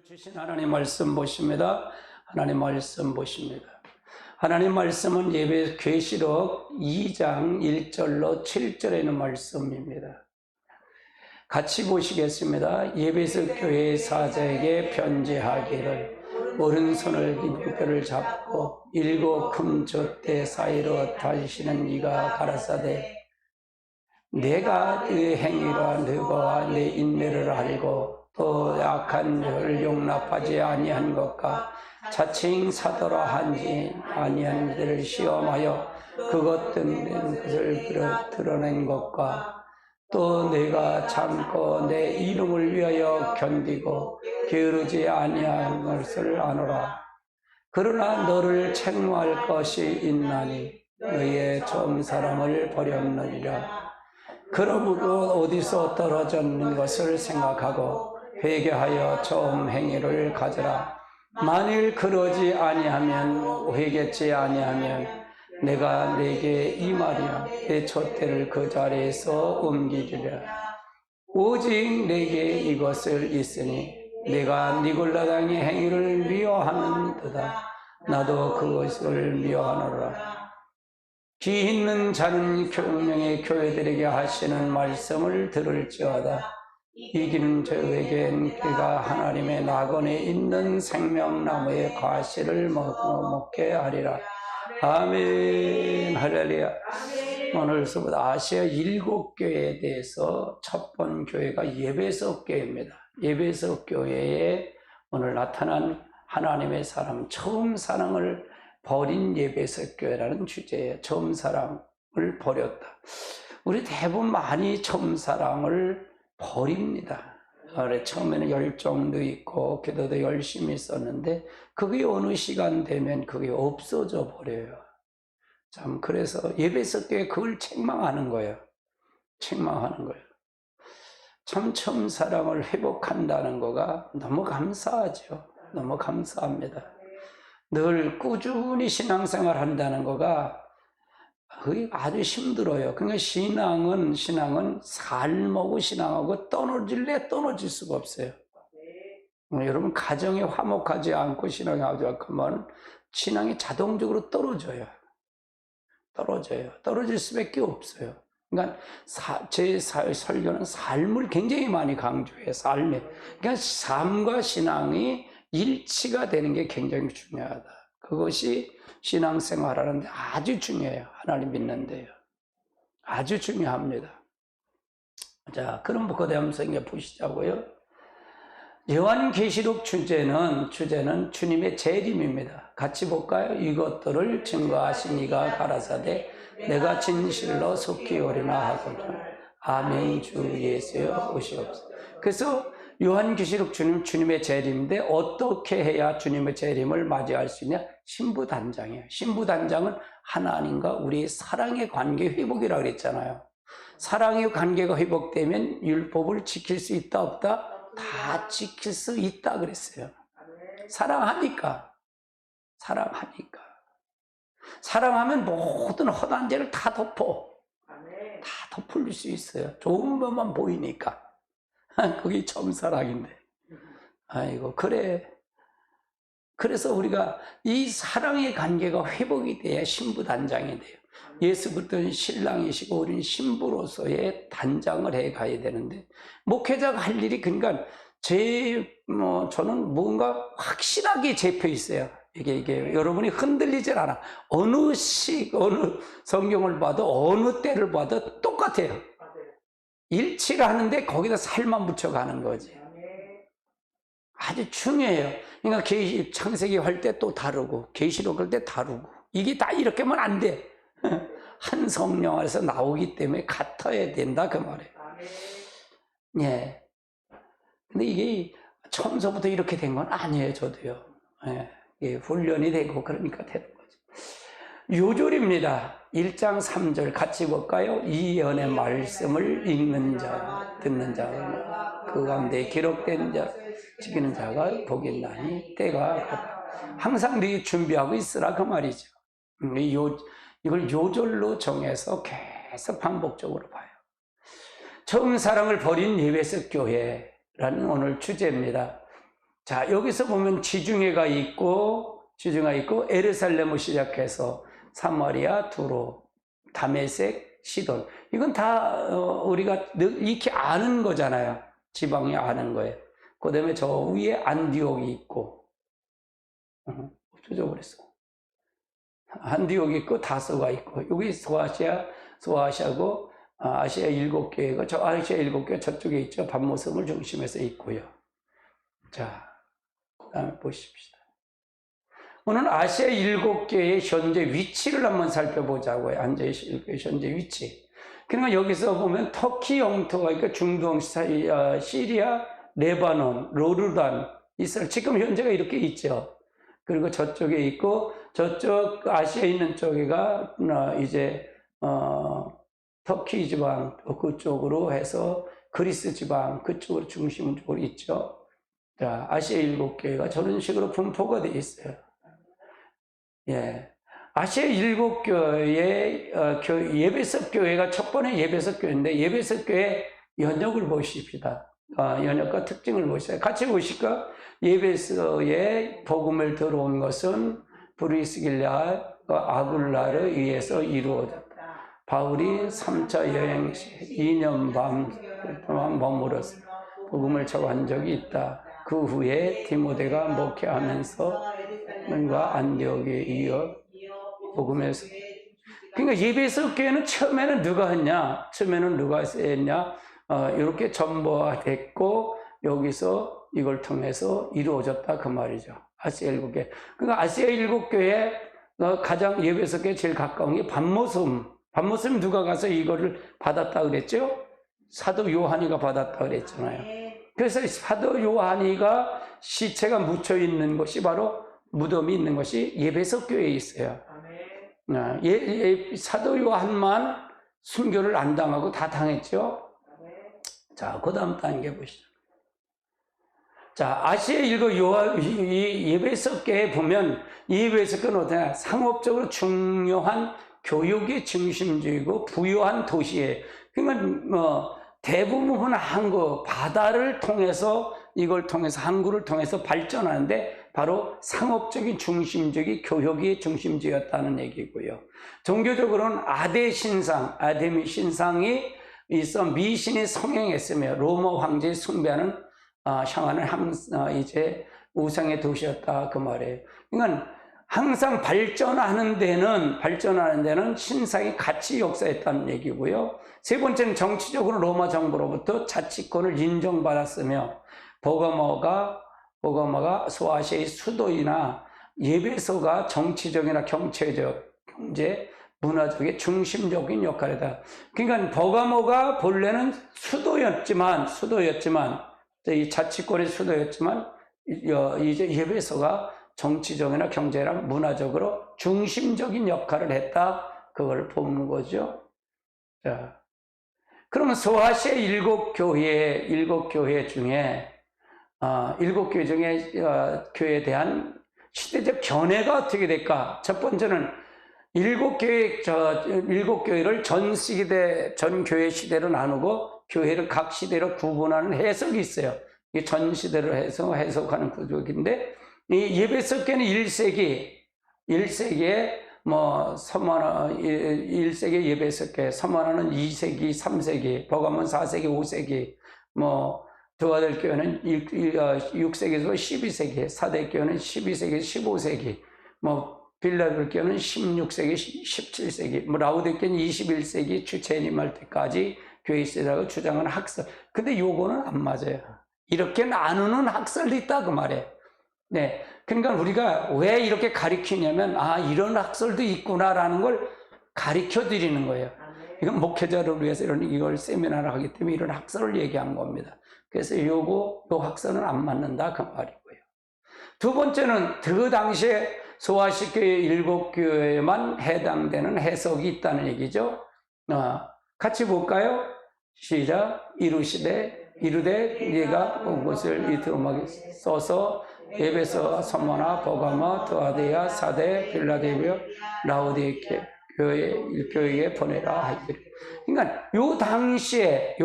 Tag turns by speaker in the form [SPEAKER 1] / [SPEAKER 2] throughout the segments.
[SPEAKER 1] 주신 하나님 말씀 보십니다. 하나님 말씀 보십니다. 하나님 말씀은 예배 계시록 2장 1절로 7절에 있는 말씀입니다. 같이 보시겠습니다. 예배석 교회의 사자에게 편지하기를 오른손을 이불뼈를 잡고 일곱 금젖대 사이로 다니시는 이가 가라사대 내가 그 행위와 너와 내 인내를 알고 또 약한 자를 용납하지 아니한 것과 자칭 사도라 하지 아니한 이들을 시험하여 그것된 것을 드러낸 것과 또 내가 참고 내 이름을 위하여 견디고 게으르지 아니한 것을 아노라. 그러나 너를 책망할 것이 있나니 너의 처음 사랑을 버렸느니라. 그러므로 어디서 떨어졌는 것을 생각하고 회개하여 처음 행위를 가져라. 만일 그러지 아니하면 회개치 아니하면 내가 내게 이 말이야 내 촛대를 그 자리에서 옮기리라. 오직 내게 이것을 있으니 내가 니골라당의 행위를 미워하는도다. 나도 그것을 미워하노라. 귀 있는 자는 경명의 교회들에게 하시는 말씀을 들을지어다. 이기는 자에겐 그가 하나님의 낙원에 있는 생명나무의 과실을 먹게 하리라. 아멘. 할렐루야. 오늘서부터 아시아 7교회에 대해서 첫 번 교회가 예배석 교회입니다. 예배석 교회에 오늘 나타난 하나님의 사람, 처음 사랑을 버린 예배석 교회라는 주제예요. 처음 사랑을 버렸다. 우리 대부분 많이 처음 사랑을 버립니다. 처음에는 열정도 있고 기도도 열심히 했었는데 그게 어느 시간 되면 그게 없어져 버려요. 참 그래서 예배석 교회 그걸 책망하는 거예요. 책망하는 거예요. 참 처음 사랑을 회복한다는 거가 너무 감사하죠. 너무 감사합니다. 늘 꾸준히 신앙생활 한다는 거가 그게 아주 힘들어요. 그러니까 신앙은 삶하고 신앙하고 떨어질 수가 없어요. 여러분 가정이 화목하지 않고 신앙이 아주 약하면 신앙이 자동적으로 떨어져요. 떨어질 수밖에 없어요. 그러니까 제 설교는 삶을 굉장히 많이 강조해요. 삶에. 그러니까 삶과 신앙이 일치가 되는 게 굉장히 중요하다. 그것이 신앙생활 하는데 아주 중요해요. 하나님 믿는데요. 아주 중요합니다. 자, 그럼 거대한 성경 보시자고요. 요한계시록 주제는 주님의 재림입니다. 같이 볼까요? 이것들을 증거하신 이가 가라사대 내가 진실로 속히 오리나 하거든. 아멘. 주 예수여 오시옵소서. 그래서 요한계시록 주님의 재림인데 어떻게 해야 주님의 재림을 맞이할 수 있냐? 신부단장이에요. 신부단장은 하나님과 우리의 사랑의 관계 회복이라고 그랬잖아요. 사랑의 관계가 회복되면 율법을 지킬 수 있다 없다? 다 지킬 수 있다 그랬어요. 사랑하니까. 사랑하면 모든 헛한 죄를 다 덮을 수 있어요. 좋은 것만 보이니까. 그게 처음 사랑인데. 아이고, 그래서 우리가 이 사랑의 관계가 회복이 돼야 신부단장이 돼요. 예수 그리스도는 신랑이시고 우리는 신부로서의 단장을 해 가야 되는데, 목회자가 할 일이 그러니까 저는 뭔가 확실하게 잡혀 있어요. 이게 여러분이 흔들리질 않아. 어느 성경을 봐도 어느 때를 봐도 똑같아요. 일치를 하는데 거기다 살만 붙여가는 거지. 아주 중요해요. 그러니까 창세기 할 때 또 다르고 계시록 할 때 다르고 이게 다 이렇게 하면 안 돼. 한 성령 안에서 나오기 때문에 같아야 된다 그 말이에요. 예. 근데 이게 처음서부터 이렇게 된 건 아니에요. 저도요. 예. 훈련이 되고 그러니까 되는 거죠. 요절입니다. 1장 3절 같이 볼까요? 이 연의 말씀을 읽는 자, 듣는 자, 그 가운데 기록된 자, 지키는 자가 복이 있나니 때가 가까워. 항상 네 준비하고 있으라 그 말이죠. 이걸 요절로 정해서 계속 반복적으로 봐요. 처음 사랑을 버린 예배석 교회라는 오늘 주제입니다. 자, 여기서 보면 지중해가 있고 에르살렘을 시작해서 사마리아, 두로, 다메섹, 시돈. 이건 다 우리가 익히 아는 거잖아요. 지방에 아는 거예요. 그 다음에 저 위에 안디옥이 있고, 없어져 버렸어. 안디옥이 있고 다소가 있고, 여기 소아시아고 아시아 7개가 저 아시아 7개 저쪽에 있죠. 밤모섬을 중심에서 있고요. 자, 그 다음에 보십시다. 오늘 아시아 7개의 현재 위치를 한번 살펴보자고요. 아시아 7개의 현재 위치. 그러니까 여기서 보면 터키 영토가 있고 중동, 시리아, 레바논, 요르단, 이스라엘 지금 현재가 이렇게 있죠. 그리고 저쪽에 있고 저쪽 아시아에 있는 쪽에가 이제 터키 지방 그쪽으로 해서 그리스 지방 그쪽으로 중심적으로 있죠. 자, 아시아 7개가 저런 식으로 분포가 되어 있어요. 예. 아시아 7교회 예배석 교회가 첫 번째 예배석 교회인데 예배석 교회 연역을 보십시다. 연역과 특징을 보세요. 같이 보실까? 예배서에 복음을 들어온 것은 브리스길라 아굴라를 위해서 이루어졌다. 바울이 3차 여행 시 2년 반 동안 머물어서 복음을 전한 적이 있다. 그 후에 디모데가 목회하면서 과 안디옥에 이어 복음에서 그러니까 예배석 교회는 처음에는 누가 했냐? 처음에는 누가 했냐? 이렇게 전보화됐고 여기서 이걸 통해서 이루어졌다 그 말이죠. 아시아 7개. 그러니까 아시아 7교회 가장 예배석 교회 제일 가까운 게 밤모섬. 밤모섬 누가 가서 이거를 받았다 그랬죠? 사도 요한이가 받았다 그랬잖아요. 그래서 사도 요한이가 시체가 묻혀 있는 것이 바로 무덤이 있는 것이 예배석 교회에 있어요. 사도 요한만 순교를 안 당하고 다 당했죠. 자, 그 다음 단계 보시죠. 자, 아시아 7이 예배석 교회에 보면 이 예배석 교회는 어떠냐? 상업적으로 중요한 교육의 중심지이고 부유한 도시에 그러니까 대부분 항구 바다를 통해서 이걸 통해서 항구를 통해서 발전하는데 바로 상업적인 중심적인 교육이 중심지였다는 얘기고요. 종교적으로는 아데미 신상이 있어 미신이 성행했으며 로마 황제의 숭배하는 향하는 이제 우상의 도시였다 그 말이에요. 그러니까 항상 발전하는 데는 신상이 같이 역사했다는 얘기고요. 세 번째는 정치적으로 로마 정부로부터 자치권을 인정받았으며 버가모가 소아시아의 수도이나 예배소가 정치적이나 경제적, 경제, 문화적인 중심적인 역할이다. 그러니까 버가모가 본래는 수도였지만 이 자치권의 수도였지만 이제 예배소가 정치적이나 경제랑 문화적으로 중심적인 역할을 했다. 그걸 보는 거죠. 자, 그러면 소아시아 7교회 중에 7교회 중에 교회에 대한 시대적 견해가 어떻게 될까? 첫 번째는 7교회를 전 교회 시대로 나누고 교회를 각 시대로 구분하는 해석이 있어요. 이게 전 시대로 해석하는 구조인데 이 예배석 교회는 1세기에 서만화 1세기 예배석 교회, 서만화는 2세기, 3세기, 버가몬 4세기, 5세기, 두아델 교회는 6세기에서 12세기, 사대교회는 12세기, 15세기, 빌라델교회는 16세기, 17세기, 라우디게는 21세기 주체님할 때까지 교회 시대라고 주장하는 학설. 근데 요거는 안 맞아요. 이렇게 나누는 학설도 있다 그 말이에요. 네, 그러니까 우리가 왜 이렇게 가르치냐면 이런 학설도 있구나라는 걸 가르쳐 드리는 거예요. 이건 목회자를 위해서 이걸 세미나를 하기 때문에 이런 학설을 얘기한 겁니다. 그래서 요 학설은 안 맞는다 그 말이고요. 두 번째는 그 당시에 소아시아 교회 7교회에만 해당되는 해석이 있다는 얘기죠. 같이 볼까요? 시작. 이르되 네가 온 것을 이 음악에 써서 에베소, 서머나, 버가마, 드아데야, 사데, 빌라델비아, 라우디게 교회에 보내라 하기를. 그러니까 요 당시에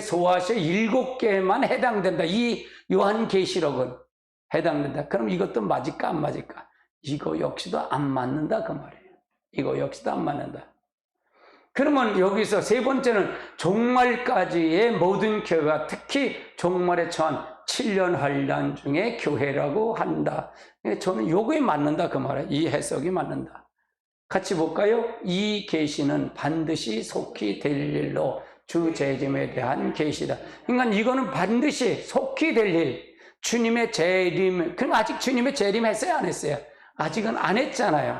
[SPEAKER 1] 소아시아 7개만 해당된다. 이 요한계시록은 해당된다. 그럼 이것도 맞을까 안 맞을까? 이거 역시도 안 맞는다 그 말이에요. 이거 역시도 안 맞는다. 그러면 여기서 세 번째는 종말까지의 모든 교회가 특히 종말에 처한 7년 환란 중에 교회라고 한다. 저는 요거에 맞는다 그 말이에요. 이 해석이 맞는다. 같이 볼까요? 이 계시는 반드시 속히 될 일로 주 재림에 대한 계시다. 그러니까 이거는 반드시 속히 될 일, 주님의 재림. 그럼 아직 주님의 재림 했어요, 안 했어요? 아직은 안 했잖아요.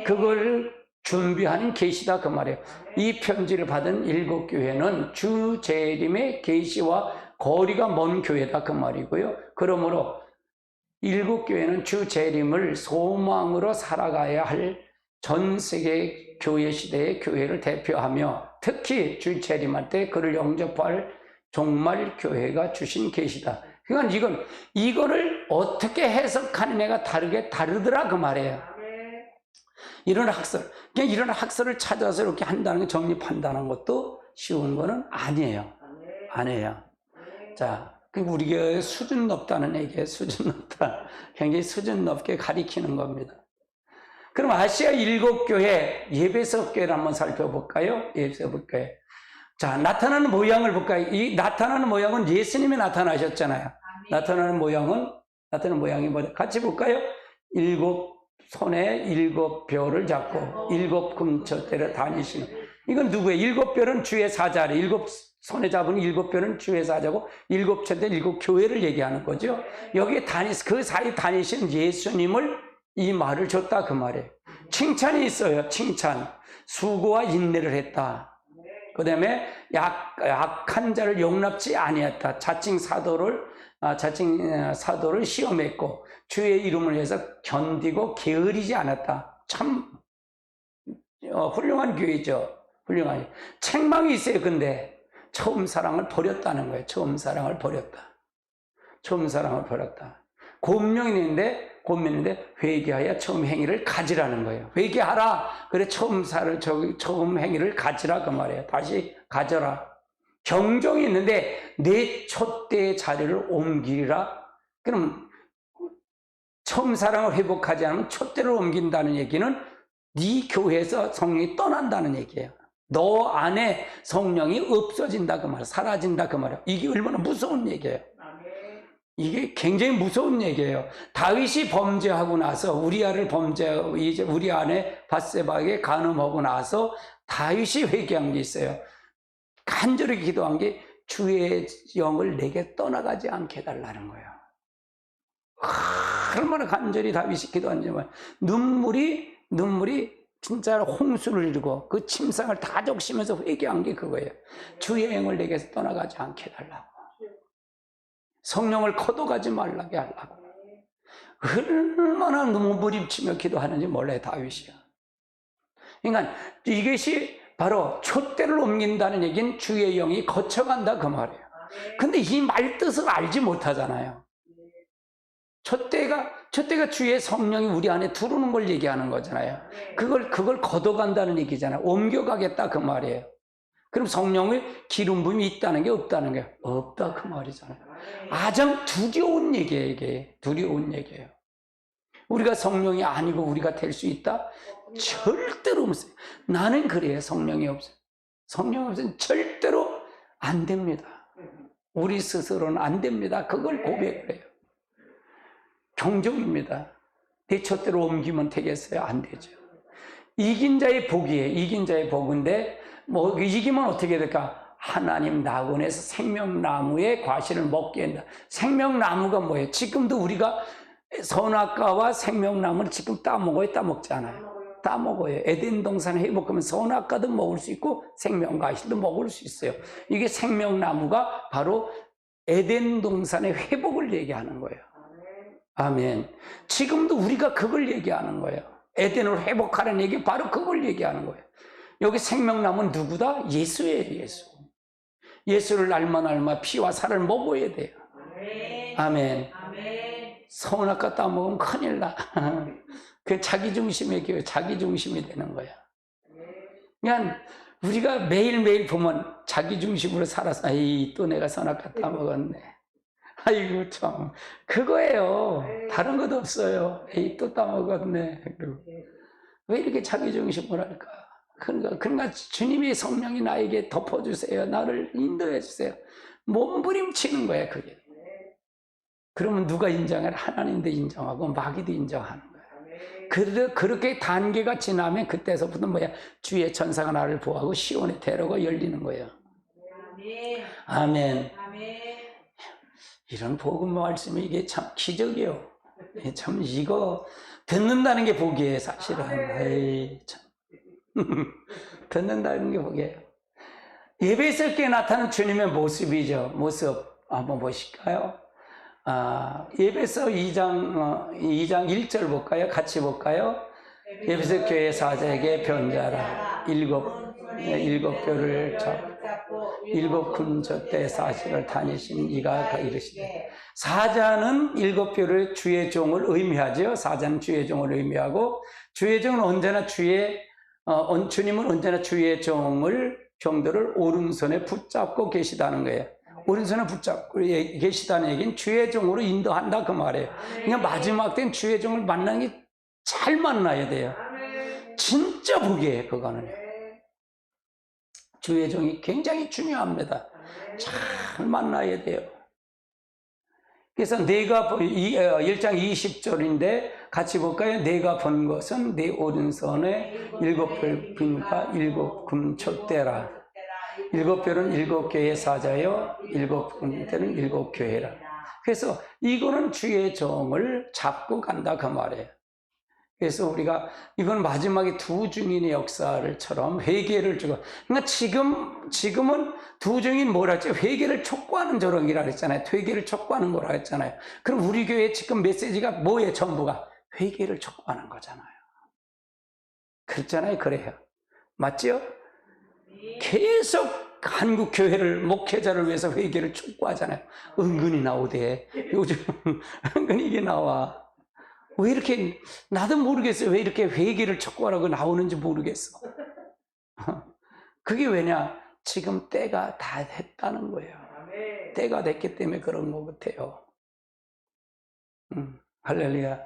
[SPEAKER 1] 그걸 준비하는 계시다 그 말이에요. 이 편지를 받은 7교회는 주 재림의 계시와 거리가 먼 교회다 그 말이고요. 그러므로 7교회는 주 재림을 소망으로 살아가야 할 전 세계 교회 시대의 교회를 대표하며 특히 주 재림할 때 그를 영접할 종말 교회가 주신 계시다. 그러니까 이거를 어떻게 해석하느냐가 다르더라 그 말이에요. 이런 학설을 찾아서 이렇게 한다는 게 정립한다는 것도 쉬운 거는 아니에요. 자, 우리 교회 수준 높다는 얘기예요. 수준 높다. 굉장히 수준 높게 가리키는 겁니다. 그럼 아시아 7교회 예배석 교회를 한번 살펴볼까요? 예배석 교회. 자, 나타나는 모양을 볼까요? 이 나타나는 모양은 예수님이 나타나셨잖아요. 나타나는 모양이 뭐죠? 같이 볼까요? 7손에 7벼를 잡고 7금초대를 다니시는. 이건 누구예요? 7벼는 주의 사자래. 7손에 잡은 7벼는 주의 사자고 7초대 7교회를 얘기하는 거죠. 여기에 그 사이 다니신 예수님을 이 말을 줬다 그 말이에요. 칭찬이 있어요. 칭찬. 수고와 인내를 했다. 그 다음에 약한 자를 용납지 아니했다. 자칭 사도를 시험했고 주의 이름을 위해서 견디고 게으르지 않았다. 참 훌륭한 교회죠. 훌륭한. 책망이 있어요. 근데 처음 사랑을 버렸다는 거예요. 처음 사랑을 버렸다. 권명이 있는데 회개하여 처음 행위를 가지라는 거예요. 회개하라. 그래 처음 행위를 가지라 그 말이에요. 다시 가져라. 경종이 있는데 내 촛대의 자리를 옮기리라. 그럼 처음 사랑을 회복하지 않으면 촛대를 옮긴다는 얘기는 네 교회에서 성령이 떠난다는 얘기예요. 너 안에 성령이 없어진다 그 말이에요. 사라진다 그 말이에요. 이게 얼마나 무서운 얘기예요. 이게 굉장히 무서운 얘기예요. 다윗이 범죄하고 나서 우리 안에 밧세바에게 간음하고 나서 다윗이 회개한 게 있어요. 간절히 기도한 게 주의 영을 내게 떠나가지 않게 해달라는 거예요. 얼마나 간절히 다윗이 기도한지 눈물이 진짜 홍수를 이루고 그 침상을 다 적시면서 회개한 게 그거예요. 주의 영을 내게서 떠나가지 않게 해달라고. 성령을 거둬가지 말라게 하려고. 얼마나 눈물입치며 기도하는지 몰라요, 다윗이야. 그러니까 이것이 바로 촛대를 옮긴다는 얘기는 주의 영이 거쳐간다 그 말이에요. 근데 이 말 뜻을 알지 못하잖아요. 촛대가 주의 성령이 우리 안에 들어오는 걸 얘기하는 거잖아요. 그걸 걷어간다는 얘기잖아요. 옮겨가겠다 그 말이에요. 그럼 성령의 기름 부음이 있다는 게 없다는 게 없다 그 말이잖아요. 아주 두려운 얘기예요. 이게 두려운 얘기예요. 우리가 성령이 아니고 우리가 될 수 있다? 절대로 없어요. 나는 그래요. 성령이 없어요. 성령이 없으면 절대로 안 됩니다. 우리 스스로는 안 됩니다. 그걸 고백을 해요. 경종입니다. 내 촛대로 옮기면 되겠어요? 안 되죠. 이긴 자의 복이에요. 이긴 자의 복인데 이기면 어떻게 될까? 하나님 낙원에서 생명나무의 과실을 먹게 한다. 생명나무가 뭐예요? 지금도 우리가 선악과와 생명나무를 지금 따먹지 않아요. 따먹어요. 에덴 동산에 회복하면 선악과도 먹을 수 있고 생명과실도 먹을 수 있어요. 이게 생명나무가 바로 에덴 동산의 회복을 얘기하는 거예요. 아멘. 지금도 우리가 그걸 얘기하는 거예요. 에덴을 회복하라는 얘기 바로 그걸 얘기하는 거예요. 여기 생명나무는 누구다? 예수예요. 예수를 알마 피와 살을 먹어야 돼요. 아멘. 선악과 따먹으면 큰일 나. 그 자기중심의 교회, 자기중심이 되는 거야. 그냥 우리가 매일매일 보면 자기중심으로 살아서 또 내가 선악과 따먹었네. 아이고, 참. 그거예요. 다른 것도 없어요. 에이, 또 따먹었네. 그리고 왜 이렇게 자기중심을 할까? 그러니까 주님의 성령이 나에게 덮어주세요. 나를 인도해주세요. 몸부림치는 거야, 그게. 그러면 누가 인정해? 하나님도 인정하고 마귀도 인정하는 거야. 그렇게 단계가 지나면 그때서부터 뭐야? 주의 천사가 나를 보호하고 시온의 대로가 열리는 거예요. 아멘. 이런 복음 말씀이 이게 참 기적이에요. 참 이거 듣는다는 게 복이에요, 사실은. 에이, 참. 듣는다는 게 복이에요. 예배 있을 때 나타나는 주님의 모습이죠. 모습 한번 보실까요? 예배서 2장 1절 볼까요? 같이 볼까요? 예배서 교회 사자에게 변자라 일곱 교를 잡고 일곱 군저때 사실을 다니신 이가 이르시되, 사자는 일곱 교를 주의 종을 의미하죠. 사자는 주의 종을 의미하고, 주의 종은 언제나 주님은 언제나 주의 종들을 오른손에 붙잡고 계시다는 거예요. 오른손에 붙잡고 계시다는 얘기는 주의 종으로 인도한다 그 말이에요. 그러니까 마지막 때는 주의 종을 만나는 게 잘 만나야 돼요. 진짜 복이에요, 그거는. 주의 종이 굉장히 중요합니다. 잘 만나야 돼요. 그래서 내가 1장 20절인데 같이 볼까요? 내가 본 것은 내 오른손에 일곱 별빛과 일곱 금촛대라. 일곱 별은 일곱 교회의 사자요, 일곱 군대는 일곱 교회라. 그래서 이거는 주의 종을 잡고 간다 그 말이에요. 그래서 우리가 이건 마지막에 두 증인의 역사를처럼 회개를 주고, 그러니까 지금은 두 증인 뭐라 했죠? 회개를 촉구하는 조롱이라 그랬잖아요. 회개를 촉구하는 거라 했잖아요. 그럼 우리 교회 지금 메시지가 뭐예요? 전부가 회개를 촉구하는 거잖아요. 그렇잖아요. 그래요. 맞죠? 계속 한국 교회를 목회자를 위해서 회개를 촉구하잖아요. 은근히 나오대. 요즘 은근히 이게 나와. 왜 이렇게, 나도 모르겠어요. 왜 이렇게 회개를 촉구하라고 나오는지 모르겠어. 그게 왜냐? 지금 때가 다 됐다는 거예요. 때가 됐기 때문에 그런 것 같아요. 할렐루야.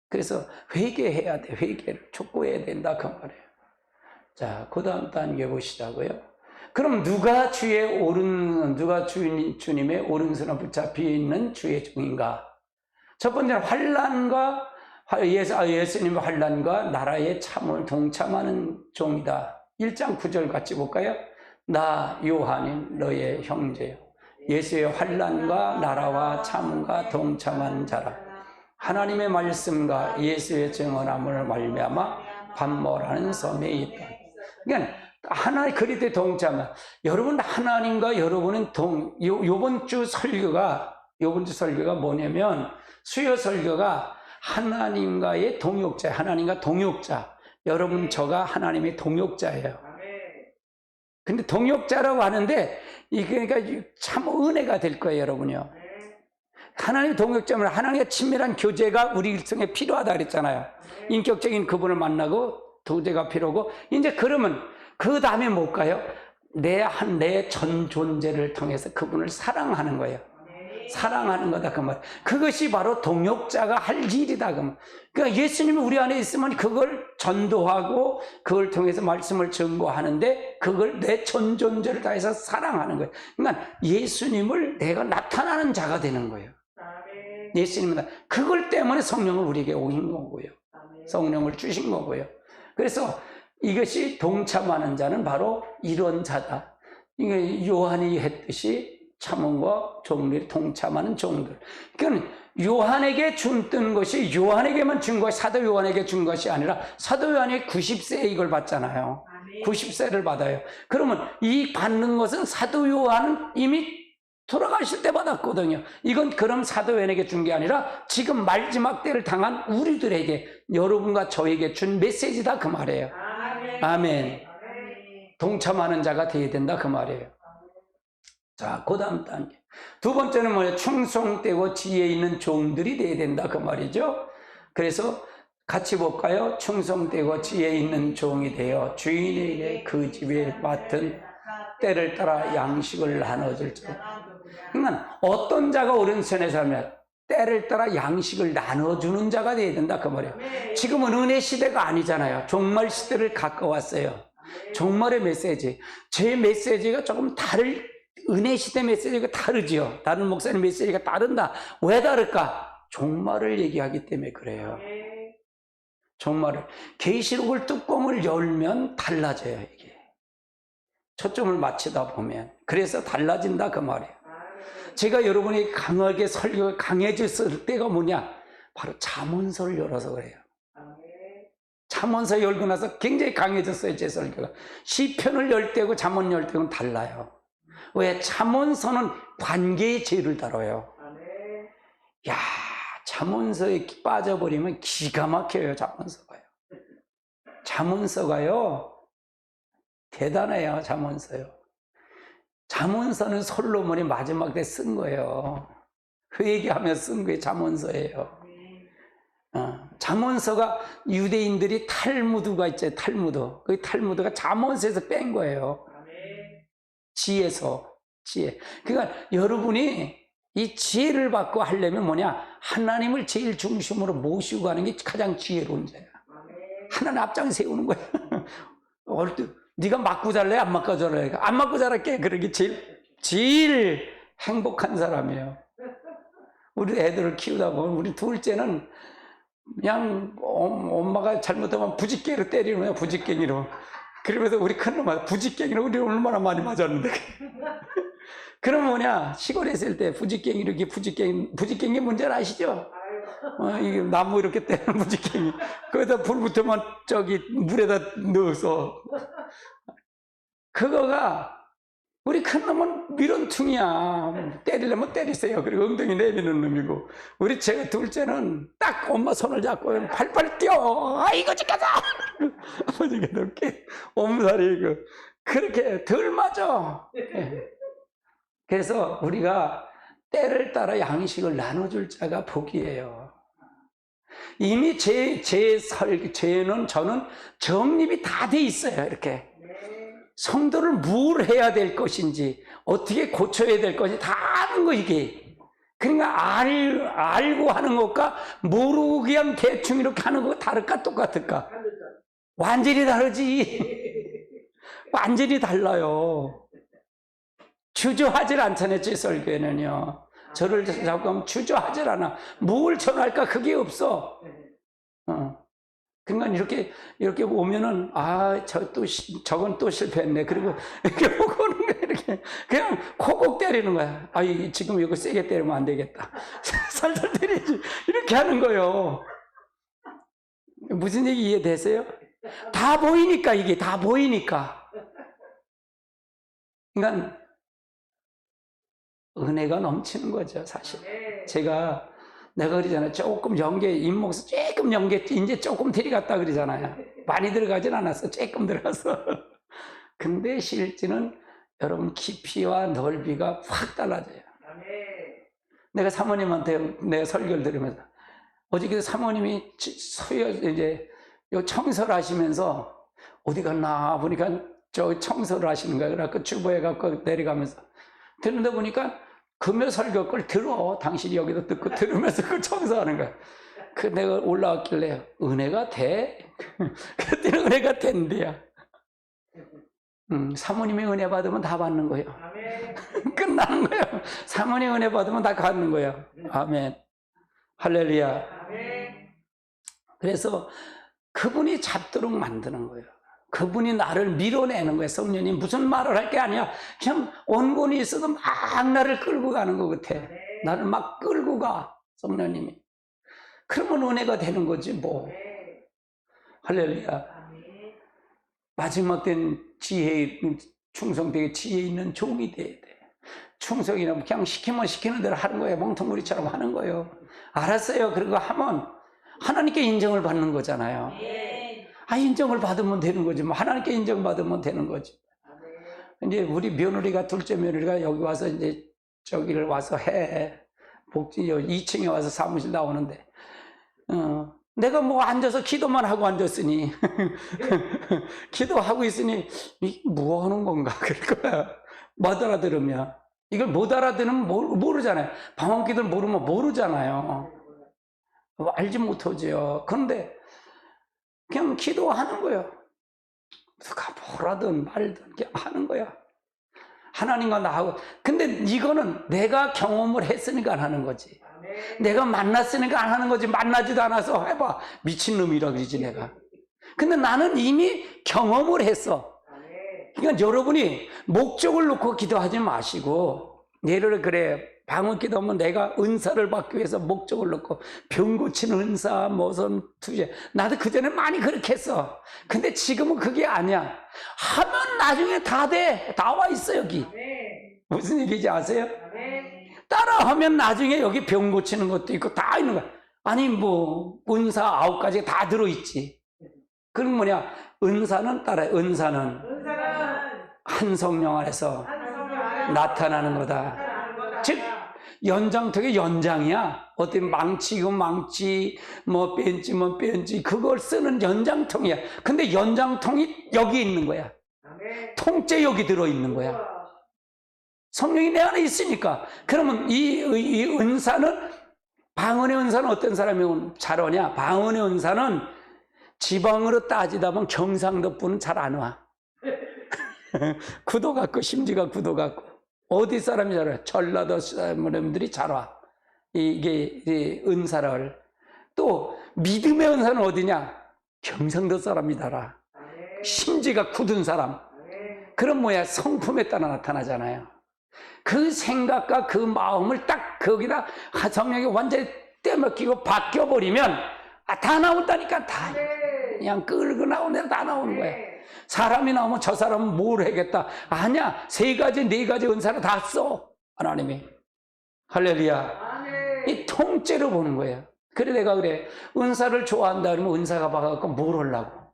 [SPEAKER 1] 그래서 회개해야 돼. 회개를 촉구해야 된다 그 말이에요. 자, 그 다음 단계 보시자고요. 그럼 누가 주님의 오른손에 붙잡혀 있는 주의 종인가? 첫 번째는 예수님의 환난과 나라의 참을 동참하는 종이다. 1장 9절 같이 볼까요? 나 요한이 너의 형제요, 예수의 환난과 나라와 참과 동참한 자라. 하나님의 말씀과 예수의 증언함을 말미암아 반모라는 섬에 있다. 그러니까 하나님 그리스도의 동참은, 여러분 하나님과 여러분은 요번 주 설교가 뭐냐면, 수요 설교가 하나님과의 동역자, 하나님과 동역자. 여러분 저가 하나님의 동역자예요. 근데 동역자라고 하는데 이게 그러니까 참 은혜가 될 거예요, 여러분요. 하나님의 동역자면 하나님과 친밀한 교제가 우리 일생에 필요하다 그랬잖아요. 인격적인 그분을 만나고 교제가 필요하고, 이제 그러면 그 다음에 뭘까요? 내 전 존재를 통해서 그분을 사랑하는 거예요. 사랑하는 거다 그 말. 그것이 바로 동역자가 할 일이다 그 말. 그러니까 예수님이 우리 안에 있으면 그걸 전도하고 그걸 통해서 말씀을 증거하는데, 그걸 내 전 존재를 다해서 사랑하는 거예요. 그러니까 예수님을 내가 나타나는 자가 되는 거예요. 예수님은 그걸 때문에 성령을 우리에게 오신 거고요. 성령을 주신 거고요. 그래서 이것이 동참하는 자는 바로 이런 자다. 이게 요한이 했듯이 참음과 종들이 동참하는 종들. 그러니까 요한에게 준 것이 요한에게만 준 것이, 사도 요한에게 준 것이 아니라 사도 요한이 90세에 이걸 받잖아요. 90세를 받아요. 그러면 이 받는 것은 사도 요한은 이미 돌아가실 때 받았거든요. 이건 그럼 사도 요한에게 준 게 아니라 지금 마지막 때를 당한 우리들에게, 여러분과 저에게 준 메시지다 그 말이에요. 아멘. 동참하는 자가 되어야 된다 그 말이에요. 자, 그 다음 단계. 두 번째는 뭐예요? 충성되고 지혜 있는 종들이 되어야 된다 그 말이죠. 그래서 같이 볼까요? 충성되고 지혜 있는 종이 되어 주인에게 그 집에 맡은 때를 따라 양식을 나눠줄 줄. 그러니까 어떤 자가 오른손에 살면 때를 따라 양식을 나눠주는 자가 돼야 된다 그 말이에요. 지금은 은혜 시대가 아니잖아요. 종말 시대를 가까웠어요. 종말의 메시지. 제 메시지가 조금 은혜 시대 메시지가 다르지요. 다른 목사님 메시지가 다른다. 왜 다를까? 종말을 얘기하기 때문에 그래요. 종말을. 계시록을 뚜껑을 열면 달라져요, 이게. 초점을 맞추다 보면. 그래서 달라진다 그 말이에요. 제가 여러분이 강하게 설교가 강해졌을 때가 뭐냐? 바로 잠언서를 열어서 그래요. 잠언서 열고 나서 굉장히 강해졌어요, 제 설교가. 시편을 열 때고 잠언 열 때는 달라요. 왜? 잠언서는 관계의 죄를 다뤄요. 야, 잠언서에 빠져버리면 기가 막혀요, 잠언서가요. 잠언서가요, 대단해요, 잠언서요. 잠언서는 솔로몬이 마지막 때 쓴 거예요. 회개하며 쓴 게 잠언서예요. 잠언서가 유대인들이 탈무드가 있죠, 탈무드. 그 탈무드가 잠언서에서 뺀 거예요. 지혜서, 지혜. 그러니까 여러분이 이 지혜를 받고 하려면 뭐냐? 하나님을 제일 중심으로 모시고 가는 게 가장 지혜로운 자야. 하나님 앞장 세우는 거야. 네가 맞고 잘래? 안 맞고 잘래? 안 맞고 잘할게. 그러기 제일 행복한 사람이에요. 우리 애들을 키우다 보면 우리 둘째는 그냥 엄마가 잘못하면 부직갱이로 때리는 거야, 부직갱이로. 그러면서 우리 큰놈아 부직갱이로 우리 얼마나 많이 맞았는데. 그럼 뭐냐, 시골에 있을 때 부직갱이 부직갱이 문제는 아시죠? 이게 나무 이렇게 때리는 부직갱이. 거기다 불 붙으면 저기 물에다 넣어서. 그거가 우리 큰놈은 미련퉁이야. 때리려면 때리세요. 그리고 엉덩이 내리는 놈이고, 우리 제가 둘째는 딱 엄마 손을 잡고 팔팔 뛰어. 아이고 죽겠어. 아버지가 이렇게 엄살이 그렇게 덜 맞아. 그래서 우리가 때를 따라 양식을 나눠줄 자가 복이에요. 이미 죄는 저는 정립이 다 돼 있어요. 이렇게 성도를 뭘 해야 될 것인지, 어떻게 고쳐야 될 것인지 다 아는 거, 이게. 그러니까 알고 하는 것과 모르고 그냥 대충 이렇게 하는 거 다를까 똑같을까? 완전히 다르지. 완전히 달라요. 주저하질 않잖아요, 제 설교에는요. 저를 잡고 주저하질 않아. 뭘 전할까 그게 없어. 그러니까 이렇게 오면은, 저건 또 실패했네. 그리고 이렇게 보고 오는 거야, 이렇게. 그냥 코곡 때리는 거야. 지금 이거 세게 때리면 안 되겠다. 살살 때리지. 이렇게 하는 거예요. 무슨 얘기 이해되세요? 다 보이니까, 이게 다 보이니까. 그러니까, 은혜가 넘치는 거죠, 사실. 내가 그러잖아요. 조금 인목수 조금 이제 조금 들어갔다 그러잖아요. 많이 들어가진 않았어. 조금 들어갔어. 근데 실제는 여러분 깊이와 넓이가 확 달라져요. 내가 사모님한테 내가 설교를 들으면서, 어저께 사모님이 이제 청소를 하시면서 어디 갔나 보니까 저 청소를 하시는 거예요. 그래서 주부에 갖고 내려가면서 듣는다 보니까 금요 설교 걸 들어. 당신이 여기도 듣고 들으면서 그 청소하는 거야. 내가 올라왔길래 은혜가 돼? 그때는 은혜가 된대야. 사모님의 은혜 받으면 다 받는 거예요. 끝나는 거예요. 사모님 은혜 받으면 다 갖는 거예요. 아멘. 할렐루야. 그래서 그분이 잡도록 만드는 거예요. 그분이 나를 밀어내는 거예요. 성령님 무슨 말을 할 게 아니야. 그냥 원곤이 있어도 막 나를 끌고 가는 것 같아. 나를 막 끌고 가, 성령님이. 그러면 은혜가 되는 거지 뭐. 할렐루야. 마지막 땐 충성되게 지혜 있는 종이 돼야 돼. 충성이라면 그냥 시키면 시키는 대로 하는 거예요. 멍텅구리처럼 하는 거예요. 알았어요. 그리고 하면 하나님께 인정을 받는 거잖아요. 인정을 받으면 되는 거지. 뭐 하나님께 인정받으면 되는 거지. 이제 우리 며느리가, 둘째 며느리가 여기 와서 이제 저기를 와서 복지 2층에 와서 사무실 나오는데, 내가 뭐 앉아서 기도만 하고 앉았으니, 기도하고 있으니, 뭐 하는 건가? 그럴 거야. 못 알아들으면. 이걸 못 알아듣으면 모르잖아요. 방언기도를 모르면 모르잖아요. 알지 못하죠. 그런데 그냥 기도하는 거예요. 누가 뭐라든 말든 그냥 하는 거야. 하나님과 나하고. 근데 이거는 내가 경험을 했으니까 하는 거지. 내가 만났으니까 안 하는 거지. 만나지도 않아서 해봐. 미친놈이라 그러지 내가. 근데 나는 이미 경험을 했어. 그러니까 여러분이 목적을 놓고 기도하지 마시고, 예를 그래 방언 기도하면 내가 은사를 받기 위해서 목적을 놓고 병 고치는 은사, 무슨 투제, 나도 그전에 많이 그렇게 했어. 근데 지금은 그게 아니야. 하면 나중에 다 돼. 나와 있어 여기. 무슨 얘기인지 아세요? 따라하면 나중에 여기 병 고치는 것도 있고 다 있는 거야. 아니 뭐 은사 9가지 다 들어있지. 그럼 뭐냐? 은사는 은사는 한 성령 안에서 나타나는 거다. 즉 연장통의 연장이야. 어떤 망치고 망치, 뭐 뺀지면 뺀지, 그걸 쓰는 연장통이야. 근데 연장통이 여기 있는 거야. 통째 여기 들어있는 거야. 성령이 내 안에 있으니까. 그러면 이 은사는, 방언의 은사는 어떤 사람이 잘 오냐? 방언의 은사는 지방으로 따지다 보면 경상도 분은 잘 안 와. 구도 같고, 심지가 구도 같고. 어디 사람이 잘 와? 전라도 사람들이 잘 와. 이게 은사를. 또 믿음의 은사는 어디냐? 경상도 사람이더라. 심지가 굳은 사람. 그런 뭐야? 성품에 따라 나타나잖아요. 그 생각과 그 마음을 딱 거기다 성령이 완전히 떼먹히고 바뀌어버리면 다 나온다니까. 다 그냥 끌고 나오는 대로 다 나오는 거야. 사람이 나오면 저 사람은 뭘 하겠다. 아니야. 3가지 4가지 은사를 다 써 하나님이. 할렐루야. 이 통째로 보는 거예요. 그래 내가 그래, 은사를 좋아한다 그러면 은사가 봐갖고 뭘 하려고?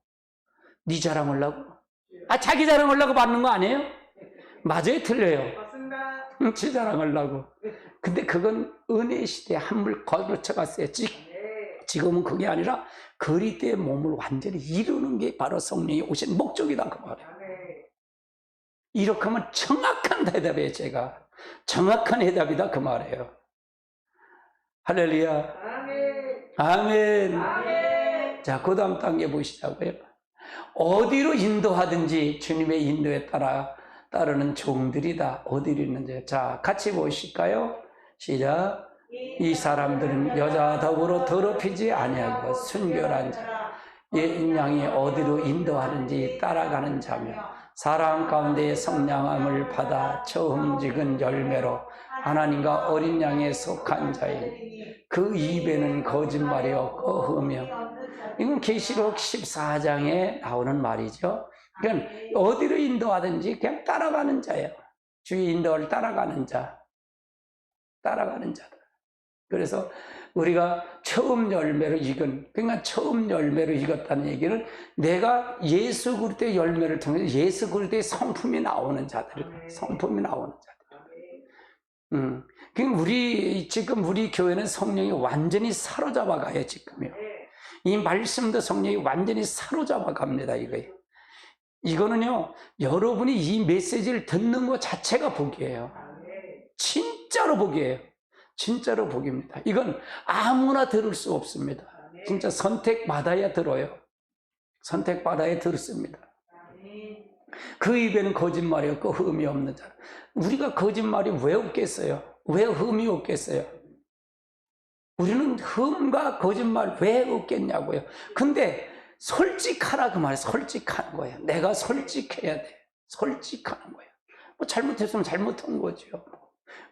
[SPEAKER 1] 네 자랑하려고? 자기 자랑하려고 받는 거 아니에요? 맞아요? 틀려요?
[SPEAKER 2] 맞습니다.
[SPEAKER 1] 지 자랑하려고. 근데 그건 은혜 시대에 한물 거쳐갔어요. 지금은 그게 아니라 그리스도의 몸을 완전히 이루는 게 바로 성령이 오신 목적이다 그 말이에요. 이렇게 하면 정확한 대답이에요. 제가 정확한 해답이다 그 말이에요. 할렐루야. 아멘. 아멘. 자, 그 다음 단계 보시자고요. 어디로 인도하든지 주님의 인도에 따르는 종들이다. 어디로 있는지. 자, 같이 보실까요? 시작. 이 사람들은 여자 더불어 더럽히지 아니하고 순결한 자, 양이 어디로 인도하는지 따라가는 자며 사랑 가운데 성량함을 받아 처음 찍은 열매로 하나님과 어린 양에 속한 자이니 그 입에는 거짓말이 없고 흠이요. 이건 계시록 14장에 나오는 말이죠. 그러니까 어디로 인도하든지 그냥 따라가는 자예요. 주의 인도를 따라가는 자. 따라가는 자다. 그래서 우리가 처음 열매를 익은, 그러니까 처음 열매를 익었다는 얘기는 내가 예수 그리스도의 열매를 통해서 예수 그리스도의 성품이 나오는 자들이고, 성품이 나오는 자들. 그러니까 지금 우리 교회는 성령이 완전히 사로잡아 가요, 지금요. 이 말씀도 성령이 완전히 사로잡아 갑니다, 이거예요. 이거는요, 여러분이 이 메시지를 듣는 것 자체가 복이에요. 진짜로 복이에요. 진짜로 복입니다. 이건 아무나 들을 수 없습니다. 진짜 선택받아야 들어요. 선택받아야 듣습니다. 그 입에는 거짓말이 없고 흠이 없는 자. 우리가 거짓말이 왜 없겠어요? 왜 흠이 없겠어요? 우리는 흠과 거짓말 왜 없겠냐고요. 근데 솔직하라 그 말이에요. 솔직하는 거예요. 내가 솔직해야 돼. 솔직하는 거예요. 뭐 잘못했으면 잘못한 거죠.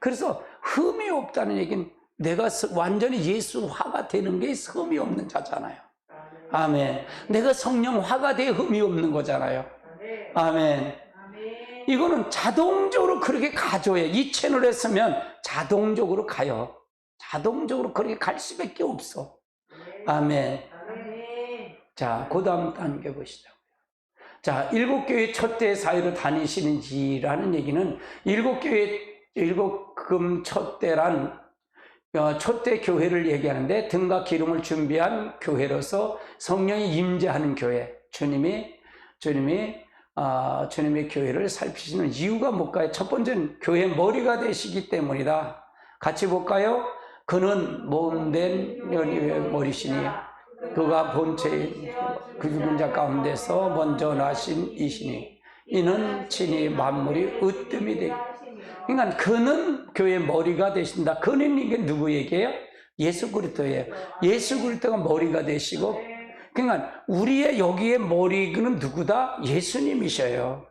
[SPEAKER 1] 그래서 흠이 없다는 얘기는 내가 완전히 예수화가 되는 게 흠이 없는 자잖아요. 아멘. 내가 성령화가 돼 흠이 없는 거잖아요. 아멘. 이거는 자동적으로 그렇게 가줘요. 이 채널에 서면 자동적으로 가요. 자동적으로 그렇게 갈 수밖에 없어. 아멘. 자, 그 다음 단계 보시죠. 자, 7교회 촛대 사이로 다니시는지라는 얘기는 7금 촛대란 촛대 교회를 얘기하는데 등과 기름을 준비한 교회로서 성령이 임재하는 교회. 주님이 주님의 교회를 살피시는 이유가 뭘까요? 첫 번째는 교회 머리가 되시기 때문이다. 같이 볼까요? 그는 몸된 연희의 머리시니 그가 본체인 그 죽은 자 가운데서 먼저 나신 이시니 이는 친히 만물이 으뜸이 되기. 그러니까 그는 교회의 머리가 되신다. 그는 이게 누구에게요? 예수 그리스도예요. 예수 그리스도가 머리가 되시고, 그러니까 우리의 여기에 머리는 누구다? 예수님이셔요.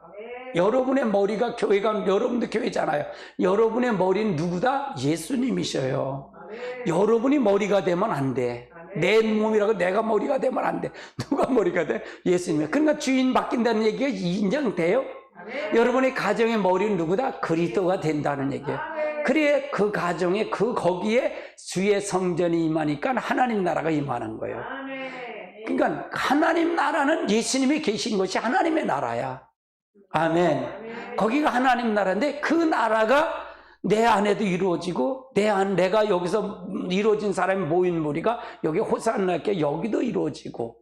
[SPEAKER 1] 여러분의 머리가 교회가, 여러분도 교회잖아요. 여러분의 머리는 누구다? 예수님이셔요. 여러분이 머리가 되면 안 돼. 내 몸이라고 내가 머리가 되면 안 돼. 누가 머리가 돼? 예수님이에요. 그러니까 주인 바뀐다는 얘기가 인정돼요? 여러분의 가정의 머리는 누구다? 그리스도가 된다는 얘기예요. 그래 그 가정에 거기에 주의 성전이 임하니까 하나님 나라가 임하는 거예요. 그러니까 하나님 나라는 예수님이 계신 것이 하나님의 나라야. 아멘. 거기가 하나님 나라인데 그 나라가 내 안에도 이루어지고 내가 여기서 이루어진 사람이 모인 무리가 여기 호산나께 여기도 이루어지고,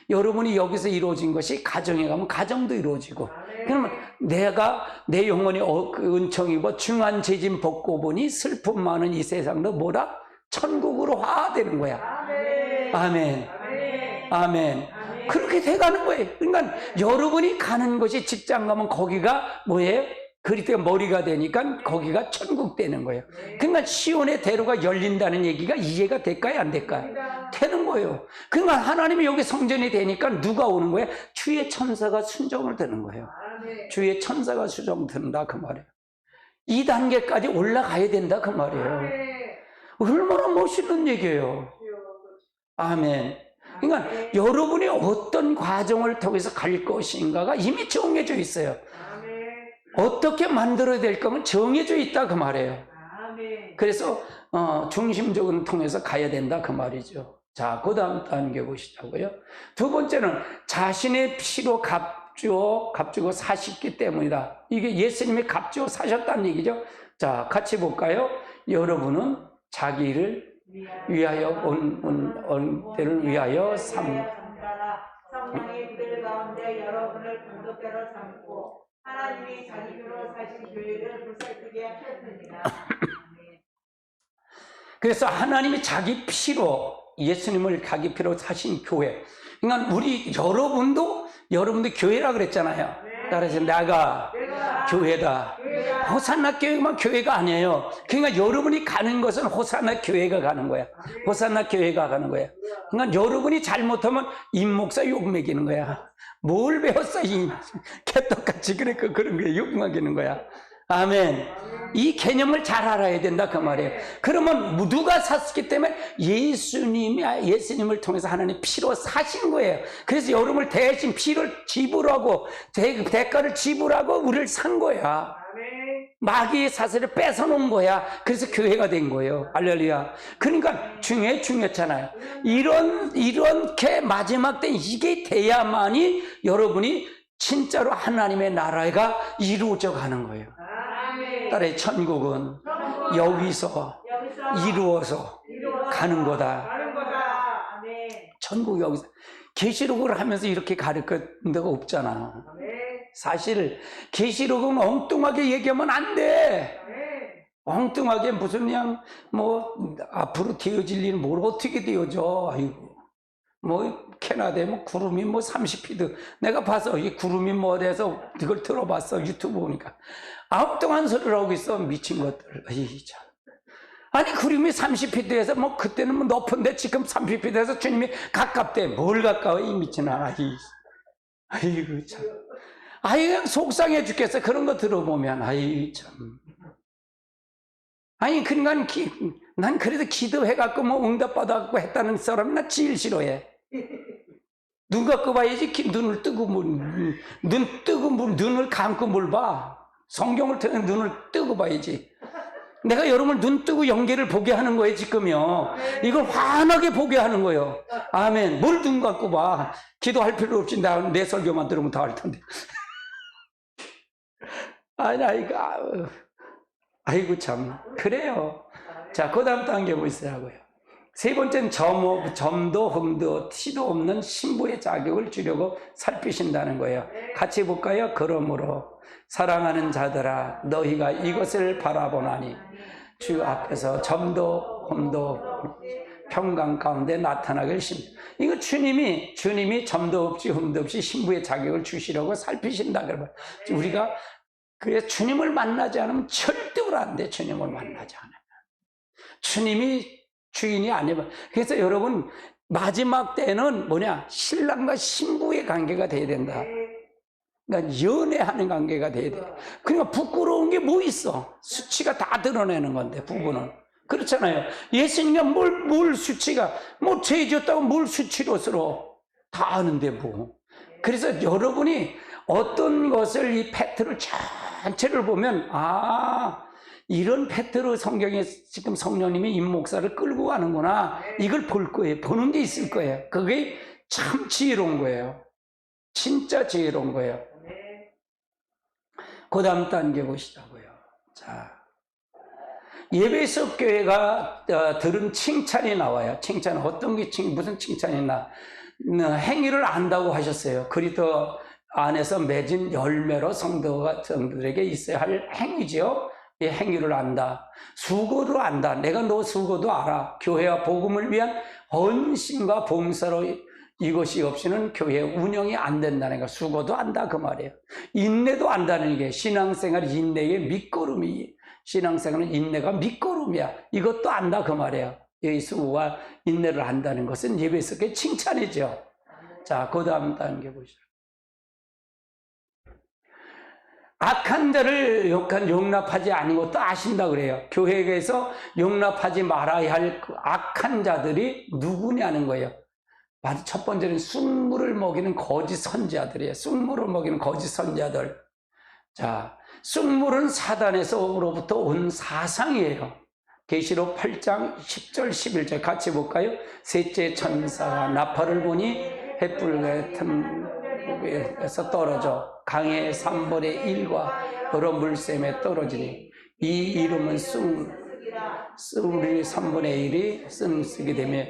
[SPEAKER 1] 여러분이 여기서 이루어진 것이 가정에 가면 가정도 이루어지고, 그러면 내 영혼이 은총 입어 중한 재짐 벗고 보니 슬픔 많은 이 세상도 뭐라? 천국으로 화되는 거야. 아멘. 아멘. 그렇게 돼가는 거예요. 그러니까 여러분이 가는 것이 직장 가면 거기가 뭐예요? 그리스도가 머리가 되니까 거기가 천국 되는 거예요. 그러니까 시온의 대로가 열린다는 얘기가 이해가 될까요? 안 될까요? 되는 거예요. 그러니까 하나님이 여기 성전이 되니까 누가 오는 거예요? 주의 천사가 순종을 드는 거예요. 주의 천사가 순종 든다 그 말이에요. 2단계까지 올라가야 된다 그 말이에요. 얼마나 멋있는 얘기예요. 아멘. 그러니까 여러분이 어떤 과정을 통해서 갈 것인가가 이미 정해져 있어요. 어떻게 만들어야 될 거면 정해져 있다 그 말이에요. 그래서 중심적으로 통해서 가야 된다 그 말이죠. 자, 그 다음 단계 보시자고요. 두 번째는 자신의 피로 값주고 사셨기 때문이다. 이게 예수님이 값주고 사셨다는 얘기죠. 자, 같이 볼까요? 여러분은 자기를 위하여 온 때를 위하여
[SPEAKER 2] 성령의 그들 가운데 여러분을 공동체로 삼고 하나님이 자기 피로 사신 교회를 불살뜨게 하셨느니라.
[SPEAKER 1] 그래서 하나님이 자기 피로, 예수님을 자기 피로 사신 교회. 그러니까 여러분도 교회라 그랬잖아요. 따라서 내가 교회다. 호산나 교회만 교회가 아니에요. 그러니까 여러분이 가는 것은 호산나 교회가 가는 거야. 호산나 교회가 가는 거야. 그러니까 여러분이 잘못하면 임목사 욕 먹이는 거야. 뭘 배웠어? 개떡같이 그런 거야. 욕 먹이는 거야. 아멘. 이 개념을 잘 알아야 된다 그 말이에요. 그러면 누가 샀기 때문에 예수님을 통해서 하나님 피로 사신 거예요. 그래서 여러분을 대신 피를 지불하고 대가를 지불하고 우리를 산 거야. 마귀의 사슬을 뺏어놓은 거야. 그래서 교회가 된 거예요. 할렐루야. 그러니까 중요했잖아요. 이렇게 마지막 때 이게 돼야만이 여러분이 진짜로 하나님의 나라가 이루어져 가는 거예요. 따라해, 천국은 여기서 이루어서 가는 거다. 천국 여기서. 계시록을 하면서 이렇게 가르친 데가 없잖아. 사실 계시록은 엉뚱하게 얘기하면 안 돼. 엉뚱하게 무슨 그냥 앞으로 되어질 일은 뭘 어떻게 되어져. 아이고. 캐나다에 구름이 30피트. 내가 봐서 이 구름이 돼서 이걸 들어봤어. 유튜브 보니까. 엉뚱한 소리를 하고 있어. 미친 것들. 아니, 구름이 30피트에서 그때는 높은데 지금 30피트에서 주님이 가깝대. 뭘 가까워, 이 미친 아이. 아이고, 참. 그냥 속상해 죽겠어. 그런 거 들어보면. 아이, 참. 아니, 그러니까 난 그래도 기도해갖고 응답받아갖고 했다는 사람은 나 제일 싫어해. 눈 갖고 봐야지. 눈을 뜨고 눈을 감고 뭘 봐. 성경을 통해 눈을 뜨고 봐야지. 내가 여러분을 눈 뜨고 연계를 보게 하는 거예요, 지금요. 이걸 환하게 보게 하는 거예요. 아멘. 뭘 눈 갖고 봐. 기도할 필요 없이 내 설교만 들으면 다 할 텐데. 아이고 참. 그래요. 자, 그 다음 단계 보시라고요. 세 번째는 점도 흠도 티도 없는 신부의 자격을 주려고 살피신다는 거예요. 같이 볼까요? 그러므로 사랑하는 자들아 너희가 이것을 바라보나니 주 앞에서 점도 흠도 평강 가운데 나타나길 심. 이거 주님이 점도 없이 흠도 없이 신부의 자격을 주시려고 살피신다 그러면 우리가 그래서 주님을 만나지 않으면 절대로 안 돼. 주님을 만나지 않으면 주님이 주인이 아니면. 그래서 여러분 마지막 때는 신랑과 신부의 관계가 돼야 된다. 그러니까 연애하는 관계가 돼야 돼. 그러니까 부끄러운 게 뭐 있어? 수치가 다 드러내는 건데 부부는 그렇잖아요. 예수님과 뭘 수치가 죄 지었다고 뭘 수치로서로 다 아는데 뭐. 그래서 여러분이 어떤 것을 이 페트로 전체를 보면 이런 페트로 성경에 지금 성령님이 임 목사를 끌고 가는구나. 이걸 볼 거예요. 보는 게 있을 거예요. 그게 참 지혜로운 거예요. 진짜 지혜로운 거예요. 그 다음 단계 보시자고요. 자, 예배석 교회가 들은 칭찬이 나와요. 칭찬 어떤 게 무슨 칭찬이 나? 행위를 안다고 하셨어요. 그리스도 안에서 맺은 열매로 성도들에게 있어야 할 행위죠. 이 행위를 안다. 수고도 안다. 내가 너 수고도 알아. 교회와 복음을 위한 헌신과 봉사로 이것이 없이는 교회 운영이 안 된다는 거. 수고도 안다 그 말이에요. 인내도 안다는 게 신앙생활 인내의 밑거름이. 신앙생활은 인내가 밑거름이야. 이것도 안다 그 말이에요. 이 수고와 인내를 안다는 것은 예배석의 칭찬이죠. 자, 그 다음 단계 보시죠. 악한 자를 용납하지 않은 것도 아신다 그래요. 교회에서 용납하지 말아야 할 그 악한 자들이 누구냐는 거예요. 바로 첫 번째는 쑥물을 먹이는 거짓 선지자들이에요. 쑥물을 먹이는 거짓 선지자들. 자, 쑥물은 사단에서로부터 온 사상이에요. 계시록 8장 10절 11절 같이 볼까요? 셋째 천사가 나팔을 보니 횃불 같은 에서 떨어져 강의 3분의 1과 여러 물샘에 떨어지니 이 이름은 쑥물이 3분의 1이 쓰게 되며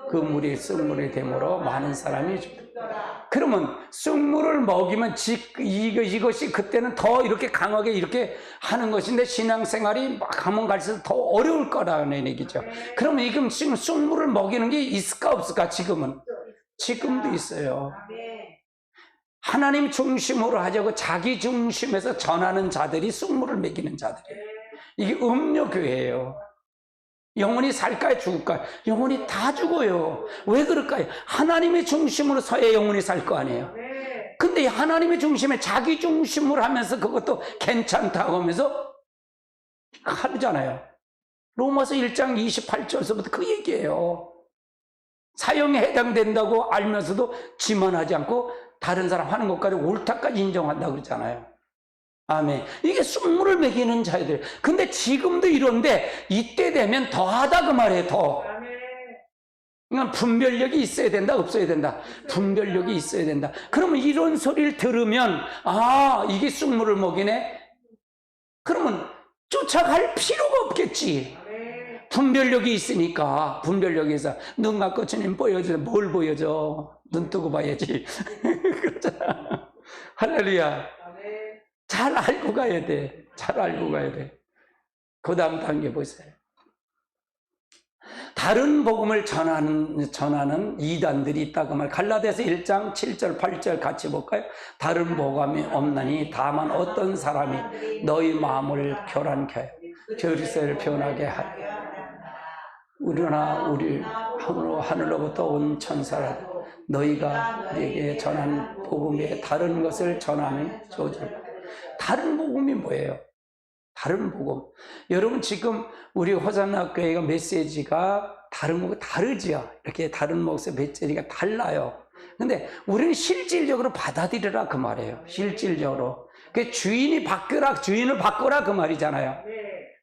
[SPEAKER 1] 그 물이 쑥물이 되므로 많은 사람이 죽다. 그러면 쑥물을 먹이면 이것이 그때는 더 이렇게 강하게 이렇게 하는 것인데 신앙생활이 가면 갈수록 더 어려울 거라는 얘기죠. 그러면 지금 쑥물을 먹이는 게 있을까 없을까? 지금도 있어요. 하나님 중심으로 하자고 자기 중심에서 전하는 자들이 쑥물을 먹이는 자들이에요. 이게 음료교회예요. 영혼이 살까요 죽을까요? 영혼이 다 죽어요. 왜 그럴까요? 하나님의 중심으로 서야 영혼이 살 거 아니에요. 근데 하나님의 중심에 자기 중심으로 하면서 그것도 괜찮다고 하면서 하잖아요. 로마서 1장 28절서부터 그 얘기예요. 사형에 해당된다고 알면서도 지만하지 않고 다른 사람 하는 것까지 옳다까지 인정한다고 그러잖아요. 아멘. 이게 쑥물을 먹이는 자들. 근데 지금도 이런데 이때 되면 더하다 그 말이에요. 더. 그러니까 분별력이 있어야 된다, 없어야 된다. 분별력이 있어야 된다. 그러면 이런 소리를 들으면 이게 쑥물을 먹이네. 그러면 쫓아갈 필요가 없겠지. 분별력이 있으니까. 분별력에서 눈 감고 주님 보여줘. 뭘 보여줘? 눈 뜨고 봐야지. 그렇잖아. 할렐루야. 잘 알고 가야 돼. 잘 알고 가야 돼. 그 다음 단계 보세요. 다른 복음을 전하는 이단들이 있다고 말. 갈라디아서 1장 7절 8절 같이 볼까요? 다른 복음이 없나니 다만 어떤 사람이 너희 마음을 교란케 하여 그리스도를 변하게 하려. 우리나 우리 하늘로부터 온 천사라도 너희가 우리에게 전한 복음에 다른 것을 전하는 저주를. 다른 복음이 뭐예요? 다른 복음. 여러분 지금 우리 호산나 교회가 메시지가 다른 복음 다르죠. 이렇게 다른 목사 메시지가 달라요. 근데 우리는 실질적으로 받아들이라 그 말이에요. 실질적으로. 그 주인을 바꿔라 그 말이잖아요.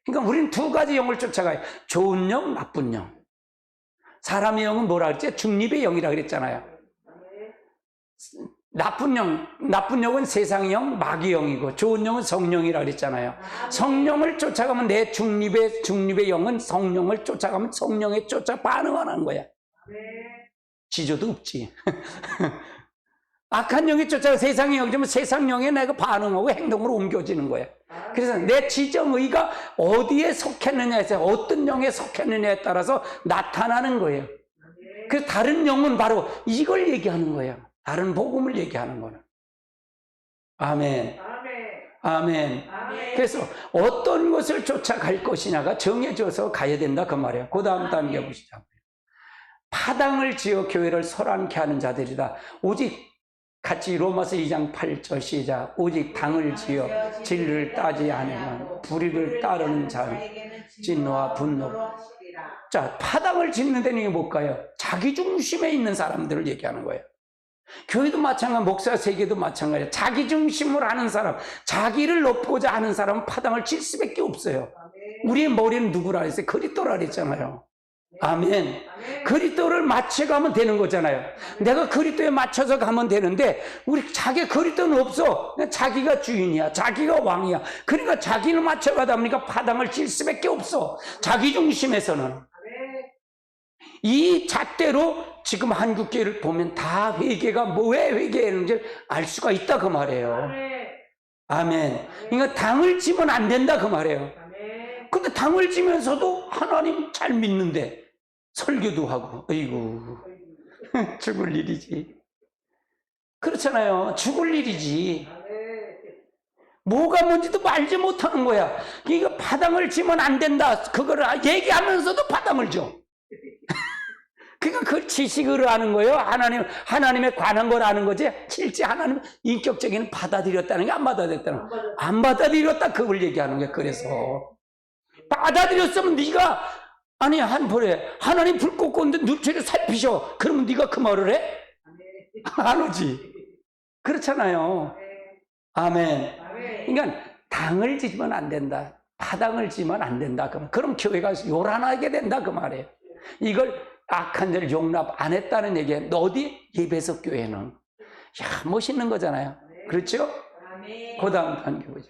[SPEAKER 1] 그러니까 우리는 두 가지 영을 쫓아가요. 좋은 영, 나쁜 영. 사람의 영은 뭐라 그랬지? 중립의 영이라 그랬잖아요. 나쁜 영은 세상의 영, 마귀 영이고 좋은 영은 성령이라 그랬잖아요. 성령을 쫓아가면 내 중립의 영은 성령을 쫓아가면 성령에 쫓아 반응하는 거야. 지조도 없지. 악한 영이 쫓아가 세상의 영이면 세상 영에 내가 반응하고 행동으로 옮겨지는 거야. 그래서 내 지정의가 어디에 속했느냐에서 어떤 영에 속했느냐에 따라서 나타나는 거예요. 그래서 다른 영은 바로 이걸 얘기하는 거예요. 다른 복음을 얘기하는 거는. 아멘. 아멘. 그래서 어떤 것을 쫓아갈 것이냐가 정해져서 가야 된다 그 말이에요. 그 다음 단계 보시죠. 파당을 지어 교회를 소란케 하는 자들이다. 오직 같이 로마서 2장 8절 시작. 오직 당을 지어 진리를 따지 않으면 불의를 따르는 자는 진노와 분노. 자, 파당을 짓는 데는 이게 뭘까요? 자기 중심에 있는 사람들을 얘기하는 거예요. 교회도 마찬가지, 목사 세계도 마찬가지예요. 자기 중심으로 하는 사람, 자기를 높고자 하는 사람은 파당을 칠 수밖에 없어요. 우리의 머리는 누구라 했어요? 그리스도라 그랬잖아요. 아멘. 그리스도를 맞춰가면 되는 거잖아요. 내가 그리스도에 맞춰서 가면 되는데 우리 자기 그리스도는 없어. 자기가 주인이야. 자기가 왕이야. 그러니까 자기를 맞춰가다 보니까 파당을 칠 수밖에 없어. 자기 중심에서는. 이 잣대로 지금 한국교회를 보면 다 회개가 왜 회개했는지 알 수가 있다 그 말이에요. 아멘. 그러니까 당을 지면 안 된다 그 말이에요. 근데 당을 지면서도 하나님 잘 믿는데 설교도 하고, 어이구, 죽을 일이지. 그렇잖아요. 죽을 일이지. 뭐가 뭔지도 말지 못하는 거야. 이거 파당을 지면 안 된다. 그거를 얘기하면서도 파당을 줘. 그러니까 그 지식을 아는 거예요. 하나님에 관한 걸 아는 거지. 실제 하나님 인격적인 받아들였다는 게 안 받아들였다는 거. 안 받아들였다 그걸 얘기하는 거야. 그래서 받아들였으면 네가 아니 한번에 하나님 불 꽂고 있는데 눈치를 살피셔. 그러면 네가 그 말을 해? 안 오지. 그렇잖아요. 아멘. 그러니까 당을 지면 안 된다. 파당을 지면 안 된다. 그럼 교회가 요란하게 된다 그 말이에요. 이걸 악한 자를 용납 안 했다는 얘기예요. 어디? 예배석 교회는. 야, 멋있는 거잖아요. 그렇죠? 그 다음 단계 보죠.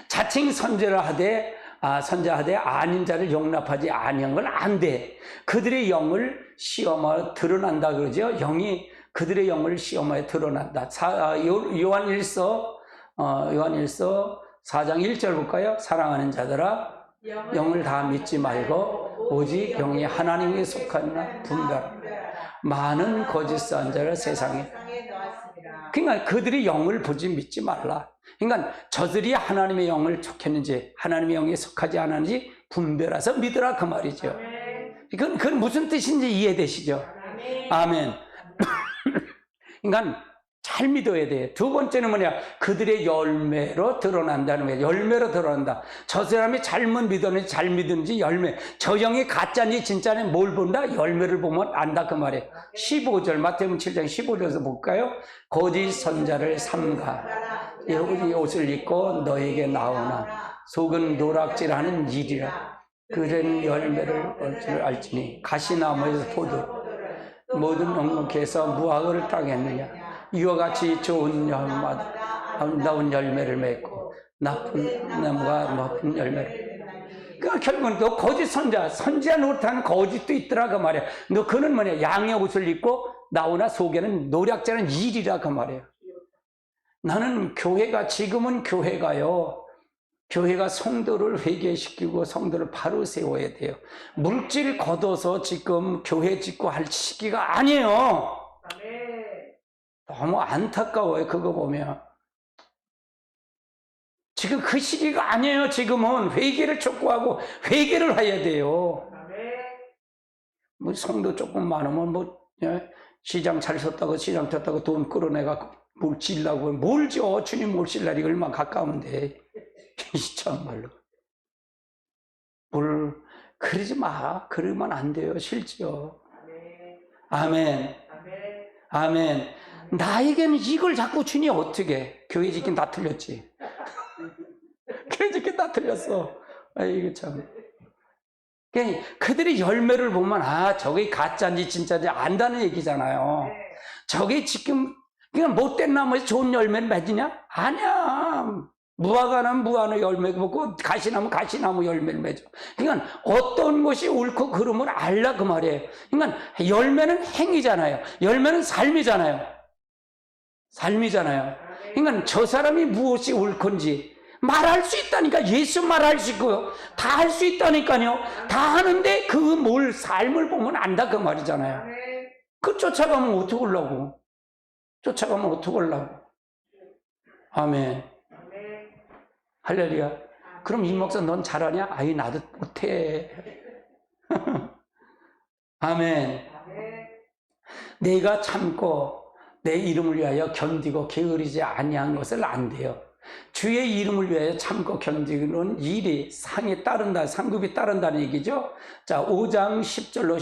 [SPEAKER 1] 자칭 선자하되 아닌 자를 용납하지 아니한 건 안 돼. 그들의 영을 시험하여 드러난다 그러죠. 영이 그들의 영을 시험하여 드러난다. 요한일서 4장 1절 볼까요? 사랑하는 자들아 영을 다 믿지 말고 오직 영이 하나님께 속하나 분별. 많은 거짓 선자를 세상에. 그러니까 그들이 영을 보지 믿지 말라. 그러니까 저들이 하나님의 영을 속했는지 하나님의 영에 속하지 않았는지 분별해서 믿으라 그 말이죠. 그건 무슨 뜻인지 이해되시죠? 아멘. 그러니까 잘 믿어야 돼. 두 번째는 뭐냐? 그들의 열매로 드러난다는 거예요. 열매로 드러난다. 저 사람이 잘못 믿었는지 잘 믿었는지 열매. 저 영이 가짜인지 진짜인지 뭘 본다? 열매를 보면 안다 그 말이에요. 15절 마태복음 7장 15절에서 볼까요? 거짓 선자를 삼가 여우의 옷을 입고 너에게 나오나 속은 노락질하는 일이라. 그런 열매를 볼 줄 알지니 가시나무에서 포도 모든 엉겅퀴에서 무화과를 따겠느냐. 이와 같이 좋은 나무마다 아름다운 열매를 맺고 나쁜 나무가 나쁜 열매를. 그러니까 결국은 너 거짓 선지자 노릇하는 거짓도 있더라 그 말이야. 너 그는 뭐냐? 양의 옷을 입고 나오나 속에는 노략자는 일이라 그 말이야. 나는 지금은 교회가요. 교회가 성도를 회개시키고 성도를 바로 세워야 돼요. 물질 걷어서 지금 교회 짓고 할 시기가 아니에요. 너무 안타까워요. 그거 보면. 지금 그 시기가 아니에요. 지금은 회개를 촉구하고 회개를 해야 돼요. 뭐 성도 조금 많으면 시장 잘 섰다고 시장 쳤다고 돈 끌어내가 뭘 질라고 뭘 줘. 주님 모실 날이 얼마나 가까운데. 참말로. 그러지 마. 그러면 안 돼요. 실지요. 아멘. 아멘. 나에게는 이걸 자꾸 주니 어떻게? 교회 짓긴 다 틀렸지. 교회 짓긴 다 틀렸어. 이거 참. 그들이 열매를 보면 저게 가짜인지 진짜인지 안다는 얘기잖아요. 저게 지금 그러니까 못된 나무에서 좋은 열매를 맺으냐? 아니야. 무화과는 무화과 열매 먹고 가시나무 가시나무 열매를 맺어. 그러니까 어떤 것이 옳고 그름을 알라 그 말이에요. 그러니까 열매는 행위잖아요. 열매는 삶이잖아요. 삶이잖아요. 그러니까 저 사람이 무엇이 옳건지 말할 수 있다니까. 예수 말할 수 있고요. 다 할 수 있다니까요. 다 하는데 그 뭘 삶을 보면 안다 그 말이잖아요. 그 쫓아가면 어떻게 하려고? 쫓아가면 어떻게 하려고? 아멘. 할렐루야. 그럼 이 목사 넌 잘하냐? 아이 나도 못해. 아멘. 내가 참고 내 이름을 위하여 견디고 게으르지 아니한 것을 안 돼요. 주의 이름을 위하여 참고 견디는 일이 상에 따른다, 상급이 따른다는 얘기죠. 자, 5장 10절로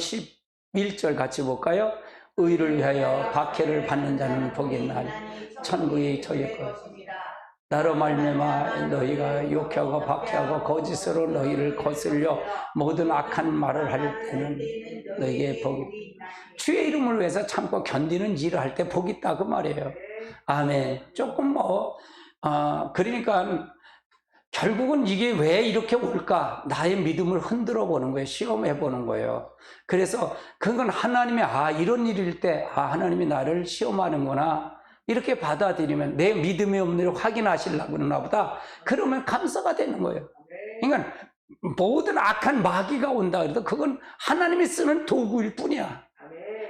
[SPEAKER 1] 11절 같이 볼까요? 의를 위하여 박해를 받는 자는 복이 있나니 천국이 저희 것. 나로 말미암아 너희가 욕하고 박해하고 거짓으로 너희를 거슬려 모든 악한 말을 할 때는 너희에게 복이. 주의 이름을 위해서 참고 견디는 일을 할 때 복이 있다 그 말이에요. 아멘. 조금 그러니까 결국은 이게 왜 이렇게 올까? 나의 믿음을 흔들어 보는 거예요. 시험해 보는 거예요. 그래서 그건 하나님의 이런 일일 때 하나님이 나를 시험하는구나 이렇게 받아들이면 내 믿음이 없는 일을 확인하시려고 그러나 보다. 그러면 감사가 되는 거예요. 그러니까 모든 악한 마귀가 온다 그래도 그건 하나님이 쓰는 도구일 뿐이야.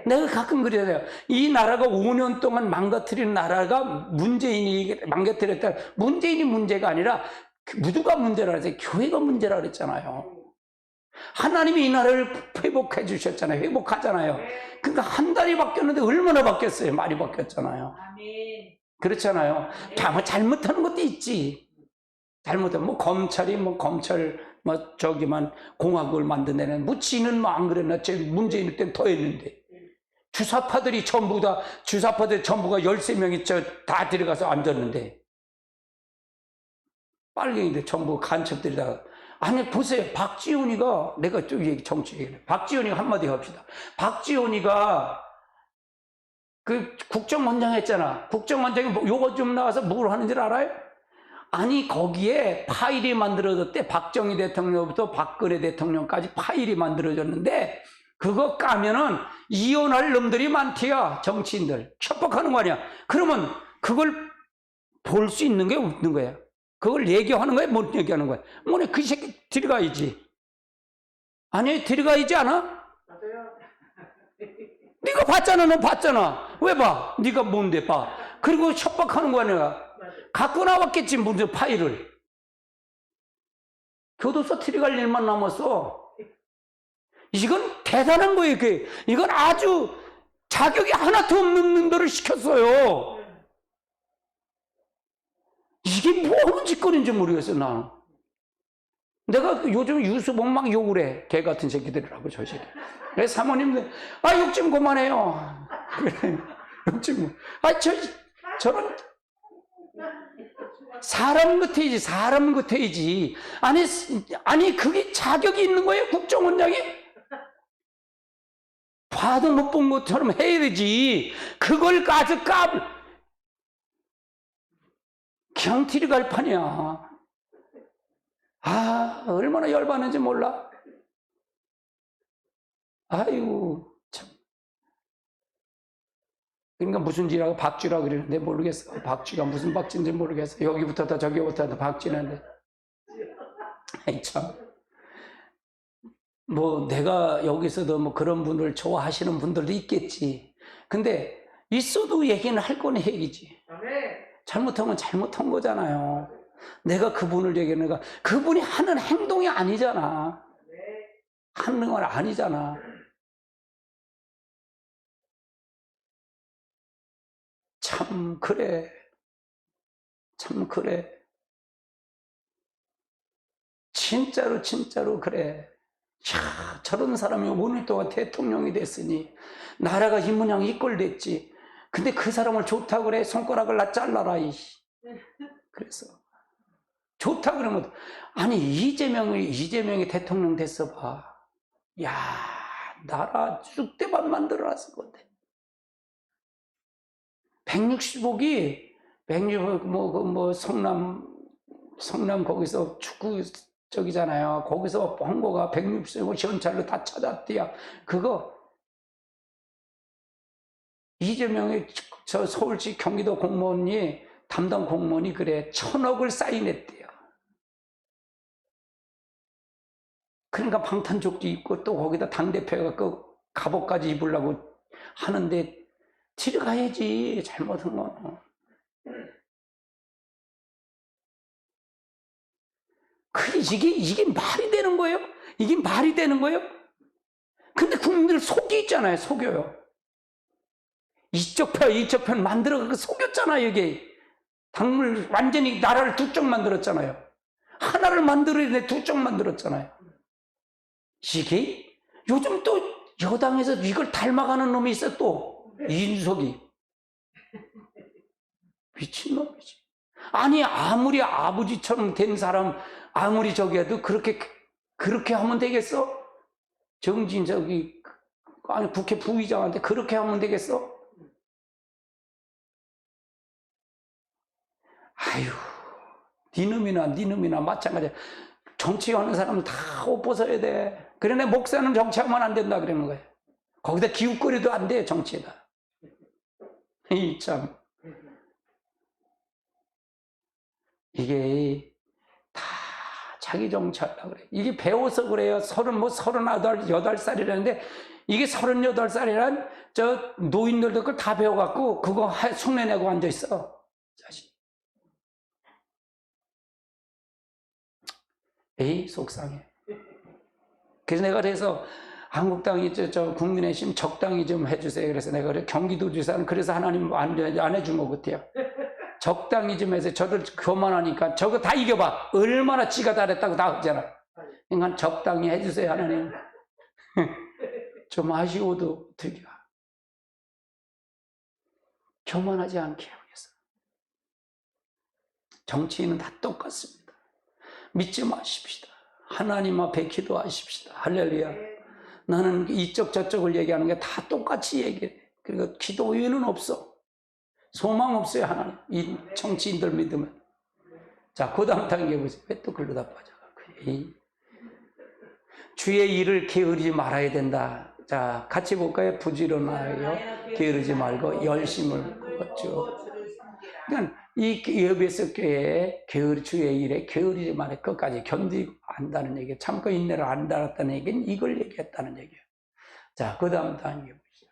[SPEAKER 1] 내가 가끔 그래야 돼요. 이 나라가 5년 동안 망가뜨린 나라가 문재인이 망가뜨렸다. 문재인이 문제가 아니라 누가 문제라 그랬어요? 교회가 문제라 그랬잖아요. 하나님이 이 나라를 회복해 주셨잖아요. 회복하잖아요. 그러니까 한 달이 바뀌었는데 얼마나 바뀌었어요? 많이 바뀌었잖아요. 그렇잖아요. 잘못하는 것도 있지. 잘못하면 검찰이 검찰 저기만 공화국을 만든다는 지는 안 그랬나? 문재인 때는 더 했는데. 주사파들이 전부가 13명이 다 들어가서 앉았는데 빨갱이들 전부 간첩들이다. 아니 보세요. 박지원이가 내가 좀 정치 얘기해. 박지원이가 한마디 합시다. 박지원이가 그 국정원장 했잖아. 국정원장이 요거 좀 나와서 뭘 하는 줄 알아요? 아니 거기에 파일이 만들어졌대. 박정희 대통령부터 박근혜 대통령까지 파일이 만들어졌는데 그거 까면은 이혼할 놈들이 많대요. 정치인들 협박하는 거 아니야. 그러면 그걸 볼 수 있는 게 없는 거야. 그걸 얘기하는 거야? 못 얘기하는 거야? 뭐네 그 새끼 들어가야지. 아니 들어가야지 않아?
[SPEAKER 2] 맞아요.
[SPEAKER 1] 네가 봤잖아. 너 봤잖아. 왜 봐? 네가 뭔데 봐. 그리고 협박하는 거 아니야. 갖고 나왔겠지 무슨 파일을. 교도소 들어갈 일만 남았어. 이건 대단한 거예요. 이건 아주 자격이 하나도 없는 놈들을 시켰어요. 이게 뭐 하는 짓거리인지 모르겠어, 나. 내가 요즘 유수봉 막 욕을 해. 개 같은 새끼들이라고, 저 새끼. 내 사모님들, 욕 좀 그만해요. 그래, 욕 좀. 저런. 사람 같아야지. 아니, 그게 자격이 있는 거예요, 국정원장이? 봐도 못 본 것처럼 해야 되지. 그걸 가서 그냥 들어갈 판이야. 얼마나 열받는지 몰라. 아이고, 참. 그러니까 무슨 지라고 박쥐라 그러는데 모르겠어. 박쥐가 무슨 박쥐인지 모르겠어. 여기부터 저기부터 박쥐는데. 아이, 참. 내가 여기서도 그런 분을 좋아하시는 분들도 있겠지. 근데 있어도 얘기는 할 거는 얘기지. 잘못하면 잘못한 거잖아요. 내가 그분을 얘기하는 거, 그분이 하는 행동이 아니잖아. 하는 건 아니잖아. 참 그래. 진짜로 그래. 저런 사람이 5년 동안 대통령이 됐으니 나라가 이 모양 이꼴 됐지. 근데 그 사람을 좋다고 그래? 손가락을 나 잘라라. 그래서 좋다 그러면 아니 이재명이 대통령 됐어 봐. 야, 나라 쑥대밭 만들어놨을 건데. 160억이, 160억, 성남 거기서 축구 저기잖아요. 거기서 홍보가 160억 현찰로 다 찾았대요. 그거, 이재명의 저 서울시 경기도 공무원이, 담당 공무원이 그래, 1,000억을 사인했대요. 그러니까 방탄조끼 입고 또 거기다 당대표가 그 갑옷까지 입으려고 하는데, 들어가야지, 잘못한 건. 이게 말이 되는 거예요? 이게 말이 되는 거예요? 근데 국민들 속이 있잖아요, 속여요. 이쪽 편 만들어서 속였잖아요, 이게. 당물 완전히 나라를 두 쪽 만들었잖아요. 하나를 만들어야 두 쪽 만들었잖아요. 이게 요즘 또 여당에서 이걸 닮아가는 놈이 있어, 또. 이준석이. 미친놈이지. 아니, 아무리 아버지처럼 된 사람, 아무리 저기 해도 그렇게 하면 되겠어? 아니, 국회 부의장한테 그렇게 하면 되겠어? 아유, 니놈이나 마찬가지야. 정치하는 사람은 다 옷 벗어야 돼. 그러네, 목사는 정치하면 안 된다 그러는 거예요. 거기다 기웃거리도 안 돼, 정치에다. 이 참. 이게 다 자기 정치하려고 그래. 이게 배워서 그래요. 38살이라는데, 이게 38살이란 저 노인들도 그걸 다 배워갖고 그거 흉내내고 앉아있어. 자신. 에이, 속상해. 그래서 한국당이 저 국민의힘 적당히 좀 해주세요. 그래서 내가 그래, 경기도지사는 그래서 하나님 안 해준 것 같아요. 적당히 좀 해서 저를 교만하니까 저거 다 이겨봐. 얼마나 지가 잘했다고 다 하잖아. 그러니까 적당히 해주세요, 하나님. 좀 아쉬워도 어떻게 교만하지 않게 하겠어. 정치인은 다 똑같습니다. 믿지 마십시다. 하나님 앞에 기도하십시다. 할렐루야. 나는 이쪽 저쪽을 얘기하는 게 다 똑같이 얘기해. 그리고 기도 외에는 없어. 소망 없어요, 하나님. 이 정치인들 믿으면. 자, 그 다음 단계 보세요. 왜 또 글로다 빠져가? 주의 일을 게으르지 말아야 된다. 자, 같이 볼까요? 부지런하여 게으르지 말고 열심을 걷죠. 그러니까 이 에베소 교회에 주의 일에 게으르지 말아 끝까지 견디고 한다는 얘기예요. 참고 인내를 안 달았다는 얘기는 이걸 얘기했다는 얘기예요. 자, 그 다음 단계 보시죠.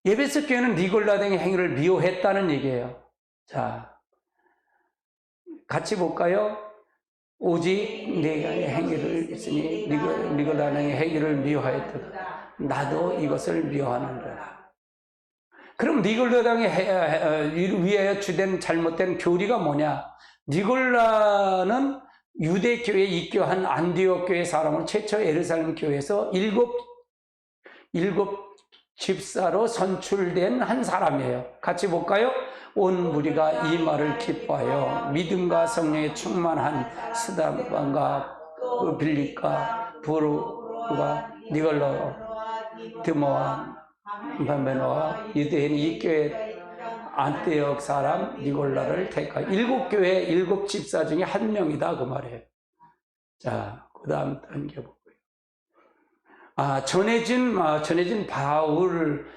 [SPEAKER 1] 에베소 교회는 니골라 등의 행위를 미워했다는 얘기예요. 자, 같이 볼까요? 오직 내가 행위를 있으니 니골라 등의 행위를 미워하였다. 나도 이것을 미워하는구나. 그럼 니골라당에 위하여 주된 잘못된 교리가 뭐냐? 니골라는 유대교회에 입교한 안디옥 교회 사람으로 최초 예루살렘 교회에서 일곱 집사로 선출된 한 사람이에요. 같이 볼까요? 온 무리가 이 말을 기뻐하여 믿음과 성령에 충만한 스데반과 빌립과 부르가 니골라 드모와 바베노와 유대인 이 교회 안티옥 사람 니골라를 택하. 7교회 7집사 중에 한 명이다 그 말이에요. 자, 그 다음 단계 보고요. 전해진 바울은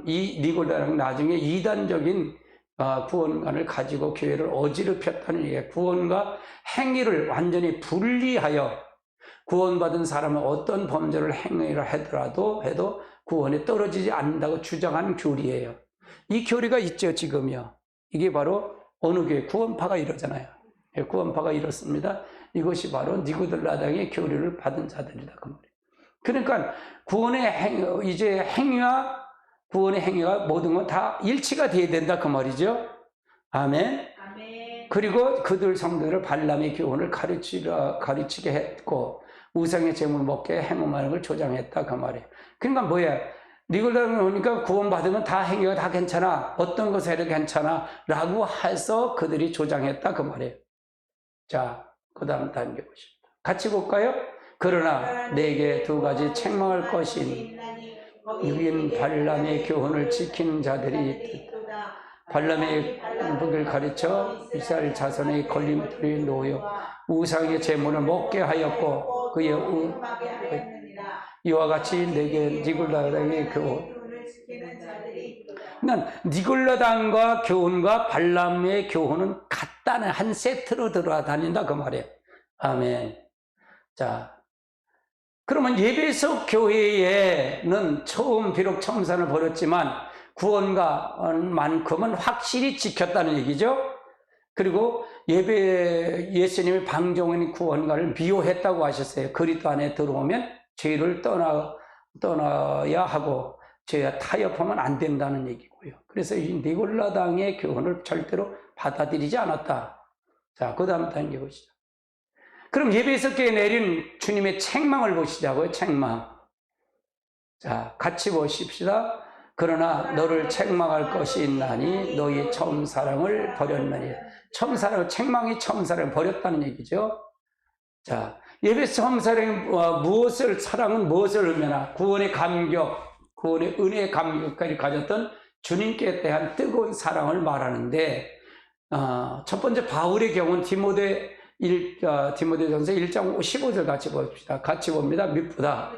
[SPEAKER 1] 이 니골라랑 나중에 이단적인 구원관을 가지고 교회를 어지럽혔다는 얘기예요. 구원과 행위를 완전히 분리하여 구원받은 사람은 어떤 범죄를 행위를 하더라도 해도 구원에 떨어지지 않는다고 주장하는 교리예요. 이 교리가 있죠, 지금요. 이게 바로 어느 교회 구원파가 이러잖아요. 구원파가 이렇습니다. 이것이 바로 니고들라당의 교리를 받은 자들이다 그 말이에요. 그러니까 이제 행위와 구원의 행위가 모든 건 다 일치가 돼야 된다 그 말이죠. 아멘. 그리고 그들 성도를 발람의 교훈을 가르치게 했고 우상의 제물 먹게 행음하는 걸 조장했다 그 말이에요. 그러니까 뭐야? 니골라당에 오니까 구원받으면 다 행위가 다 괜찮아. 어떤 것을 해도 괜찮아. 라고 해서 그들이 조장했다 그 말이에요. 자, 그 다음 단계 보십니다. 같이 볼까요? 그러나 내게 두 가지 책망할 것이 유인 발람의 교훈을 지키는 자들이 발람의 법을 가르쳐 이스라엘 자손의 걸림돌에 놓여 우상의 제물을 먹게 하였고 그의 이와 같이 내게 니골라당의 교훈, 그러니까 니골라당과 교훈과 발람의 교훈은 같다는 한 세트로 들어다닌다 그 말이에요. 아멘. 자, 그러면 예배석 교회에는 처음 비록 첨산을 벌였지만 구원과만큼은 확실히 지켰다는 얘기죠. 그리고 예수님의 방종인 구원과를 미워했다고 하셨어요. 그리스도 안에 들어오면 죄를 떠나야 하고 죄와 타협하면 안 된다는 얘기고요. 그래서 이 니골라당의 교훈을 절대로 받아들이지 않았다. 자, 그 다음 단계 보시죠. 그럼 예배석 교회에 내린 주님의 책망을 보시자고요. 책망. 자, 같이 보십시다. 그러나 너를 책망할 것이 있나니 너희 처음 사랑을 버렸느니. 처음 사랑, 책망이 처음 사랑을 버렸다는 얘기죠. 자, 예배 처음 사랑이 사랑은 무엇을 의미하나? 구원의 감격, 구원의 은혜의 감격까지 가졌던 주님께 대한 뜨거운 사랑을 말하는데, 첫 번째 바울의 경우는 디모데전서 1장 15절 같이 봅시다. 같이 봅니다. 미쁘다.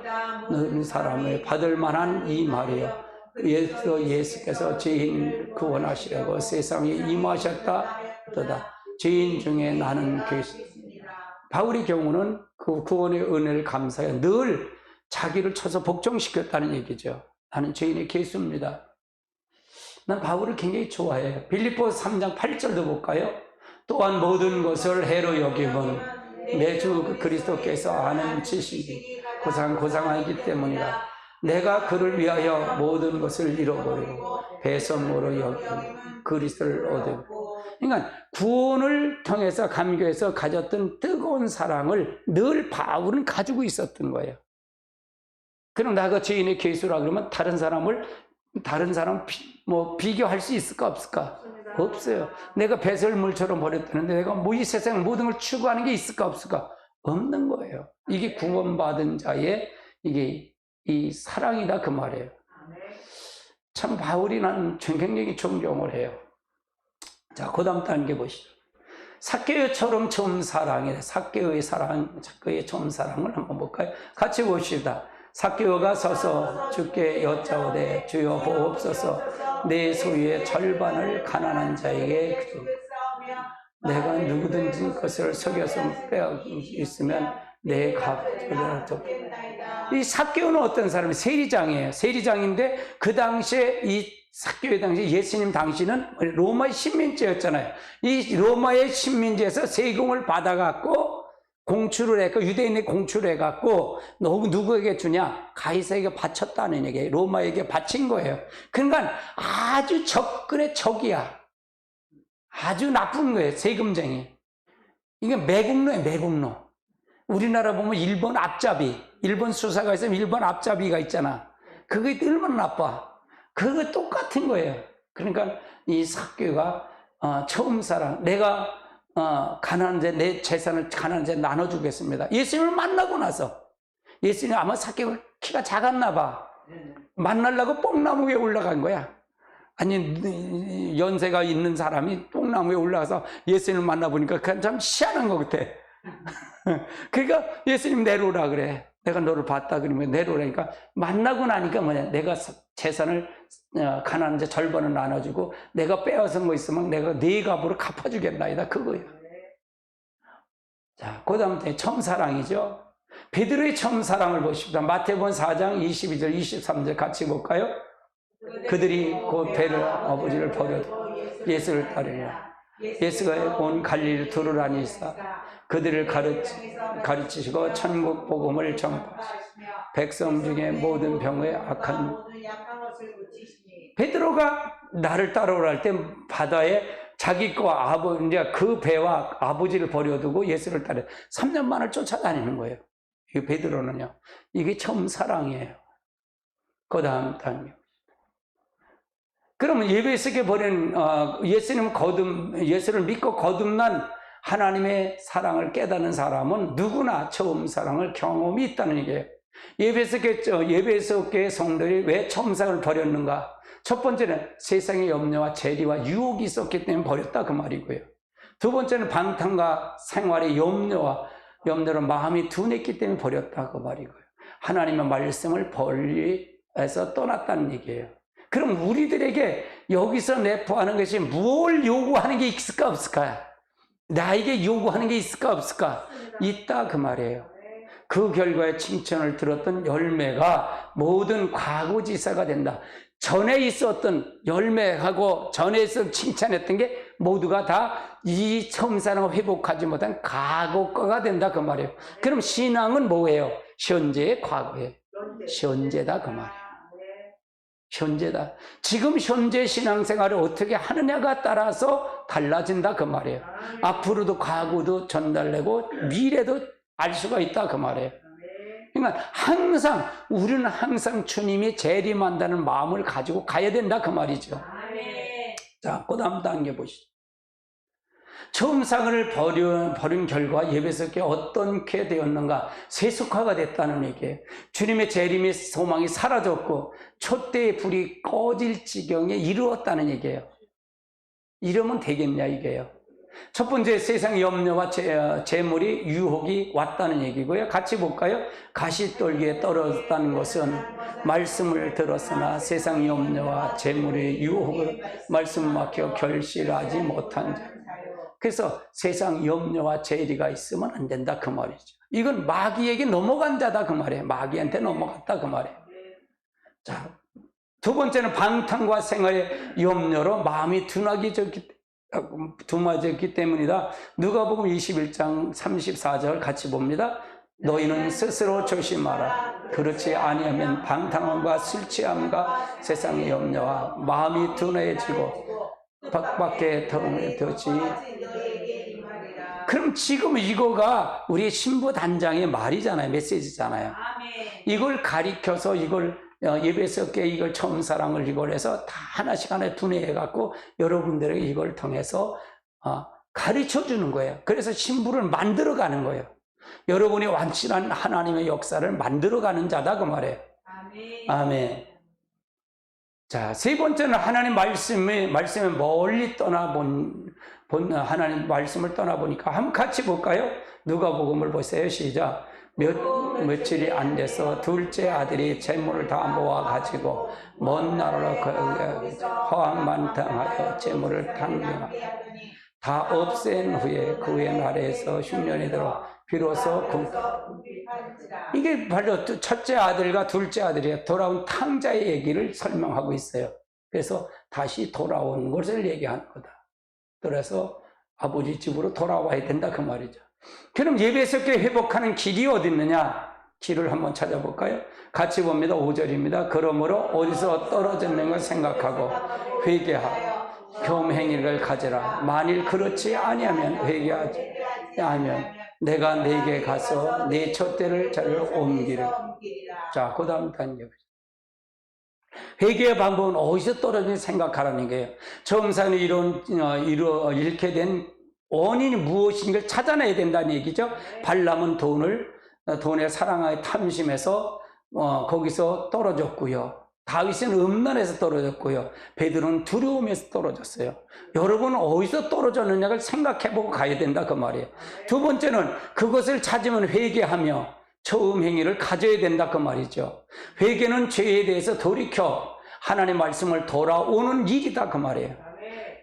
[SPEAKER 1] 너는 사람을 받을 만한 이 말이요. 예수께서 죄인 구원하시려고 세상에 임하셨다. 죄인 중에 나는 괴수입니다. 바울의 경우는 그 구원의 은혜를 감사해 늘 자기를 쳐서 복종시켰다는 얘기죠. 나는 죄인의 괴수입니다. 난 바울을 굉장히 좋아해요. 빌립보서 3장 8절도 볼까요? 또한 모든 것을 해로 여김은 매주 그리스도께서 아는 지식이 고상하기 때문이라. 내가 그를 위하여 모든 것을 잃어버리고 배선모로 여기는 그리스도를 얻고. 그러니까 구원을 통해서 감격해서 가졌던 뜨거운 사랑을 늘 바울은 가지고 있었던 거예요. 그럼 내가 죄인의 괴수라 그러면 다른 사람 비교할 수 있을까 없을까? 없어요. 내가 배설물처럼 버렸다는데 내가 이 세상 모든 걸 추구하는 게 있을까 없을까? 없는 거예요. 이게 구원받은 자의 이 사랑이다 그 말이에요. 참 바울이 나는 굉장히 존경을 해요. 자, 그 다음 단계 보시죠. 삭개오처럼 처음 사랑이래. 삭개오의 처음 사랑을 한번 볼까요? 같이 봅시다. 삭개오가 서서 주께 여짜오되 주여 보옵소서. 내 소유의 절반을 가난한 자에게 주소. 내가 누구든지 것을 속여서 빼앗고 있으면 내 값을 줬다. 이 삭개오는 어떤 사람이 세리장이에요. 세리장인데 그 당시에 이 삭개오의 당시 예수님 당시는 로마의 식민지였잖아요. 이 로마의 식민지에서 세금을 받아갖고 공출을 했고 유대인이 공출을 해갖고 누구에게 주냐? 가이사에게 바쳤다는 얘기예요. 로마에게 바친 거예요. 그러니까 아주 적근의 적이야. 아주 나쁜 거예요. 세금쟁이. 이게 매국노예요. 매국노. 우리나라 보면 일본 앞잡이, 일본 수사가 있으면 일본 앞잡이가 있잖아. 그게 얼마나 나빠. 그거 똑같은 거예요. 그러니까 이 삭개오가 처음 사랑, 내가 가난한 자, 내 재산을 가난한 자에 나눠주겠습니다. 예수님을 만나고 나서 예수님 아마 삭개오가 키가 작았나 봐. 만나려고 뽕나무 위에 올라간 거야. 아니 연세가 있는 사람이 뽕나무 위에 올라가서 예수님을 만나보니까 그건 참 희한한 것 같아. 그러니까 예수님 내려오라 그래. 내가 너를 봤다 그러면 내려오라니까 만나고 나니까 뭐냐, 내가 재산을 가난한 자 절반을 나눠주고 내가 빼앗은 거 있으면 내가 네 값으로 갚아주겠나이다 그거예요. 자, 그 다음에 처음 사랑이죠. 베드로의 처음 사랑을 보십시다. 마태복음 4장 22절 23절 같이 볼까요? 그들이 곧 배를 아버지를 버려도 예수를 따르니라. 예수가 온 갈릴리를 두루다니시사 그들을 가르치시고 천국 복음을 전파하시고 백성 중에 모든 병에 악한 베드로가 나를 따라오라 할 때 바다에 자기 거 이제 그 배와 아버지를 버려두고 예수를 따라 3년 만을 쫓아다니는 거예요. 이 베드로는요. 이게 처음 사랑이에요. 그 다음 단계. 그러면 예배석에 버린 예수를 믿고 거듭난 하나님의 사랑을 깨닫는 사람은 누구나 처음 사랑을 경험이 있다는 얘기예요. 예배소 교회 성도들이 왜 첨상을 버렸는가? 첫 번째는 세상의 염려와 재리와 유혹이 있었기 때문에 버렸다 그 말이고요. 두 번째는 방탕과 생활의 염려로 마음이 둔했기 때문에 버렸다 그 말이고요. 하나님의 말씀을 멀리해서 떠났다는 얘기예요. 그럼 우리들에게 여기서 내포하는 것이 뭘 요구하는 게 있을까 없을까? 나에게 요구하는 게 있을까 없을까? 있다 그 말이에요. 그 결과에 칭찬을 들었던 열매가 모든 과거지사가 된다. 전에 있었던 열매하고 전에 있었던 칭찬했던 게 모두가 다 이 첨사랑을 회복하지 못한 과거가 된다 그 말이에요. 그럼 신앙은 뭐예요? 현재의 과거예요. 현재다 그 말이에요. 현재다. 지금 현재 신앙생활을 어떻게 하느냐가 따라서 달라진다 그 말이에요. 앞으로도 과거도 전달되고 미래도 알 수가 있다 그 말이에요. 그러니까 우리는 항상 주님이 재림한다는 마음을 가지고 가야 된다 그 말이죠. 자, 그 다음 단계 보시죠. 첨상을 버린 결과 예배석에 어떻게 되었는가? 세속화가 됐다는 얘기예요. 주님의 재림의 소망이 사라졌고 촛대의 불이 꺼질 지경에 이르렀다는 얘기예요. 이러면 되겠냐 이게요. 첫 번째, 세상 염려와 재물이 유혹이 왔다는 얘기고요. 같이 볼까요? 가시떨기에 떨어졌다는 것은 말씀을 들었으나 세상 염려와 재물의 유혹을 말씀 막혀 결실하지 못한 자. 그래서 세상 염려와 재리가 있으면 안 된다 그 말이죠. 이건 마귀에게 넘어간 자다 그 말이에요. 마귀한테 넘어갔다 그 말이에요. 자, 두 번째는 방탕과 생활의 염려로 마음이 둔해졌기 때문이다. 누가복음 21장 34절 같이 봅니다. 너희는 스스로 조심하라. 그렇지 아니하면 방탕함과 술 취함과 세상의 염려와 마음이 둔해지고 밖에 더지. 그럼 지금 이거가 우리 신부 단장의 말이잖아요. 메시지잖아요. 이걸 가리켜서 예배석에 이걸 첨사랑을 이걸 해서 다 하나씩 분해해갖고 여러분들에게 이걸 통해서 가르쳐 주는 거예요. 그래서 신부를 만들어가는 거예요. 여러분이 완전한 하나님의 역사를 만들어가는 자다 그 말이에요. 아멘. 자, 세 번째는 하나님 말씀에 멀리 하나님 말씀을 떠나보니까 한번 같이 볼까요? 누가복음을 보세요. 시작. 며칠이 안 돼서 둘째 아들이 재물을 다 모아가지고 먼 나라로 허황만탕하여 재물을 다 없앤 후에 그의 나라에서 흉년이 들어 비로소 이게 바로 첫째 아들과 둘째 아들이 돌아온 탕자의 얘기를 설명하고 있어요. 그래서 다시 돌아온 것을 얘기하는 거다. 그래서 아버지 집으로 돌아와야 된다 그 말이죠. 그럼 예배석에 회복하는 길이 어디 있느냐? 길을 한번 찾아볼까요? 같이 봅니다. 5절입니다. 그러므로 어디서 떨어졌는 걸 생각하고 회개하고 교훈행위를 가져라. 만일 그렇지 아니하면 회개하지 아니하면 내가 네게 가서 네 촛대를 저리로 옮기리라. 자, 그 다음 단계. 회개의 방법은 어디서 떨어지는지 생각하라는 거예요. 정상이 잃게 된 원인이 무엇인가를 찾아내야 된다는 얘기죠. 발람은 돈에 사랑하여 탐심해서 거기서 떨어졌고요. 다윗은 음란에서 떨어졌고요. 베드로는 두려움에서 떨어졌어요. 여러분은 어디서 떨어졌느냐를 생각해보고 가야 된다 그 말이에요. 두 번째는 그것을 찾으면 회개하며 처음 행위를 가져야 된다 그 말이죠. 회개는 죄에 대해서 돌이켜 하나님의 말씀을 돌아오는 일이다 그 말이에요.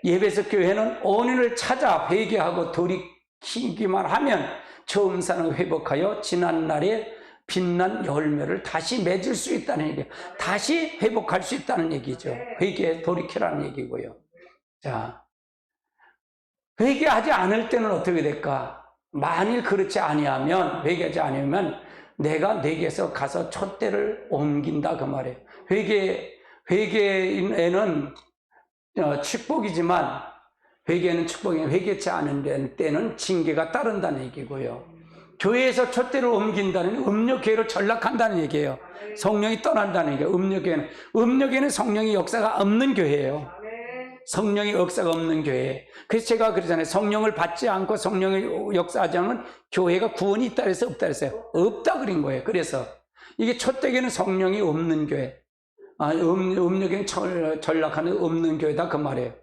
[SPEAKER 1] 예배석 교회는 원인을 찾아 회개하고 돌이키기만 하면 처음 사는 회복하여 지난날에 빛난 열매를 다시 맺을 수 있다는 얘기예요. 다시 회복할 수 있다는 얘기죠. 회개에 돌이키라는 얘기고요. 자, 회개하지 않을 때는 어떻게 될까? 만일 그렇지 아니하면, 회개하지 않으면 내가 내게서 가서 촛대를 옮긴다 그 말이에요. 회개에는 축복이지만 회개는 축복이 회개치 않은 때는 징계가 따른다는 얘기고요. 교회에서 촛대를 옮긴다는 음력교회로 전락한다는 얘기예요. 성령이 떠난다는 얘기예요. 음력교회는 성령의 역사가 없는 교회예요. 성령의 역사가 없는 교회. 그래서 제가 그러잖아요. 성령을 받지 않고 성령의 역사하지 않으면 교회가 구원이 있다 그래서 없다 그랬어요. 없다 그린 거예요. 그래서 이게 촛대교는 성령이 없는 교회, 음력에는 전락하는 없는 교회다 그 말이에요.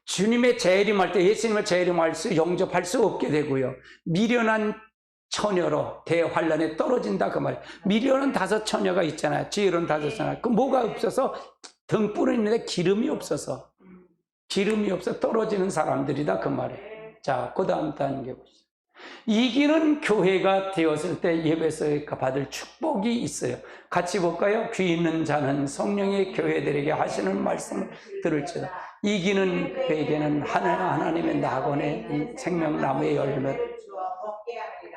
[SPEAKER 1] 주님의 재림할 때 예수님을 영접할 수 없게 되고요. 미련한 처녀로 대환란에 떨어진다 그 말이에요. 미련한 5 처녀가 있잖아요. 지혜로운 5 처녀. 그 뭐가 없어서 등불은 있는데 기름이 없어 떨어지는 사람들이다 그 말이에요. 자, 그 다음 단계 보시죠. 이기는 교회가 되었을 때 예배에서 받을 축복이 있어요. 같이 볼까요? 귀 있는 자는 성령의 교회들에게 하시는 말씀을 들을지어다. 이기는 교회에게는 하나님의 낙원의 생명나무의 열매를.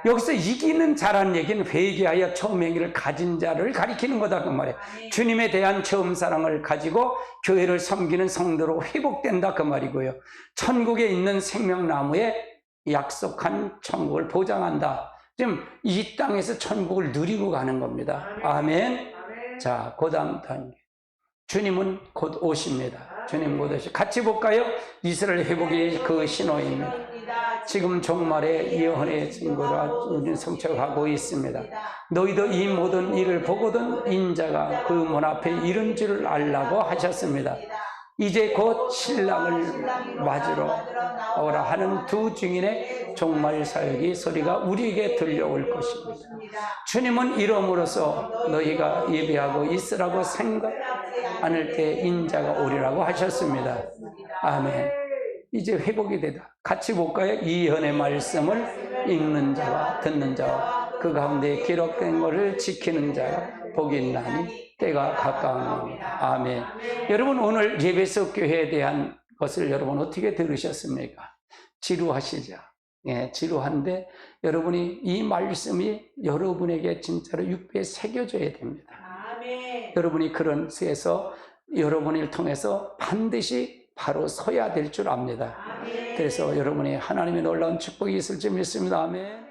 [SPEAKER 1] 여기서 이기는 자라는 얘기는 회개하여 처음 행위를 가진 자를 가리키는 거다 그 말이에요. 주님에 대한 처음 사랑을 가지고 교회를 섬기는 성도로 회복된다 그 말이고요. 천국에 있는 생명나무에 약속한 천국을 보장한다. 지금 이 땅에서 천국을 누리고 가는 겁니다. 아멘. 자, 그 다음 단계. 주님은 곧 오십니다. 주님 곧 오십니다. 같이 볼까요? 이스라엘 회복이 그 신호입니다. 지금 종말의 예언의 증거가 성취하고 있습니다. 너희도 이 모든 일을 보거든 인자가 그 문 앞에 이른 줄 알라고 하셨습니다. 이제 곧 신랑을 맞으러 오라 하는 2 증인의 종말 사역이 소리가 우리에게 들려올 것입니다. 주님은 이름으로써 너희가 예배하고 있으라고 생각 않을 때 인자가 오리라고 하셨습니다. 아멘. 이제 회복이 되다. 같이 볼까요? 이 예언의 말씀을 읽는 자와 듣는 자와 그 가운데 기록된 것을 지키는 자가 복이 있나니 때가 가까우니라. 아멘. 여러분 오늘 예배석 교회에 대한 것을 여러분 어떻게 들으셨습니까? 지루하시죠? 예, 지루한데 여러분이 이 말씀이 여러분에게 진짜로 육배에 새겨져야 됩니다.
[SPEAKER 2] 아멘.
[SPEAKER 1] 여러분이 그런 수에서 여러분을 통해서 반드시 바로 서야 될 줄 압니다.
[SPEAKER 2] 아멘.
[SPEAKER 1] 그래서 여러분이 하나님의 놀라운 축복이 있을 줄 믿습니다. 아멘.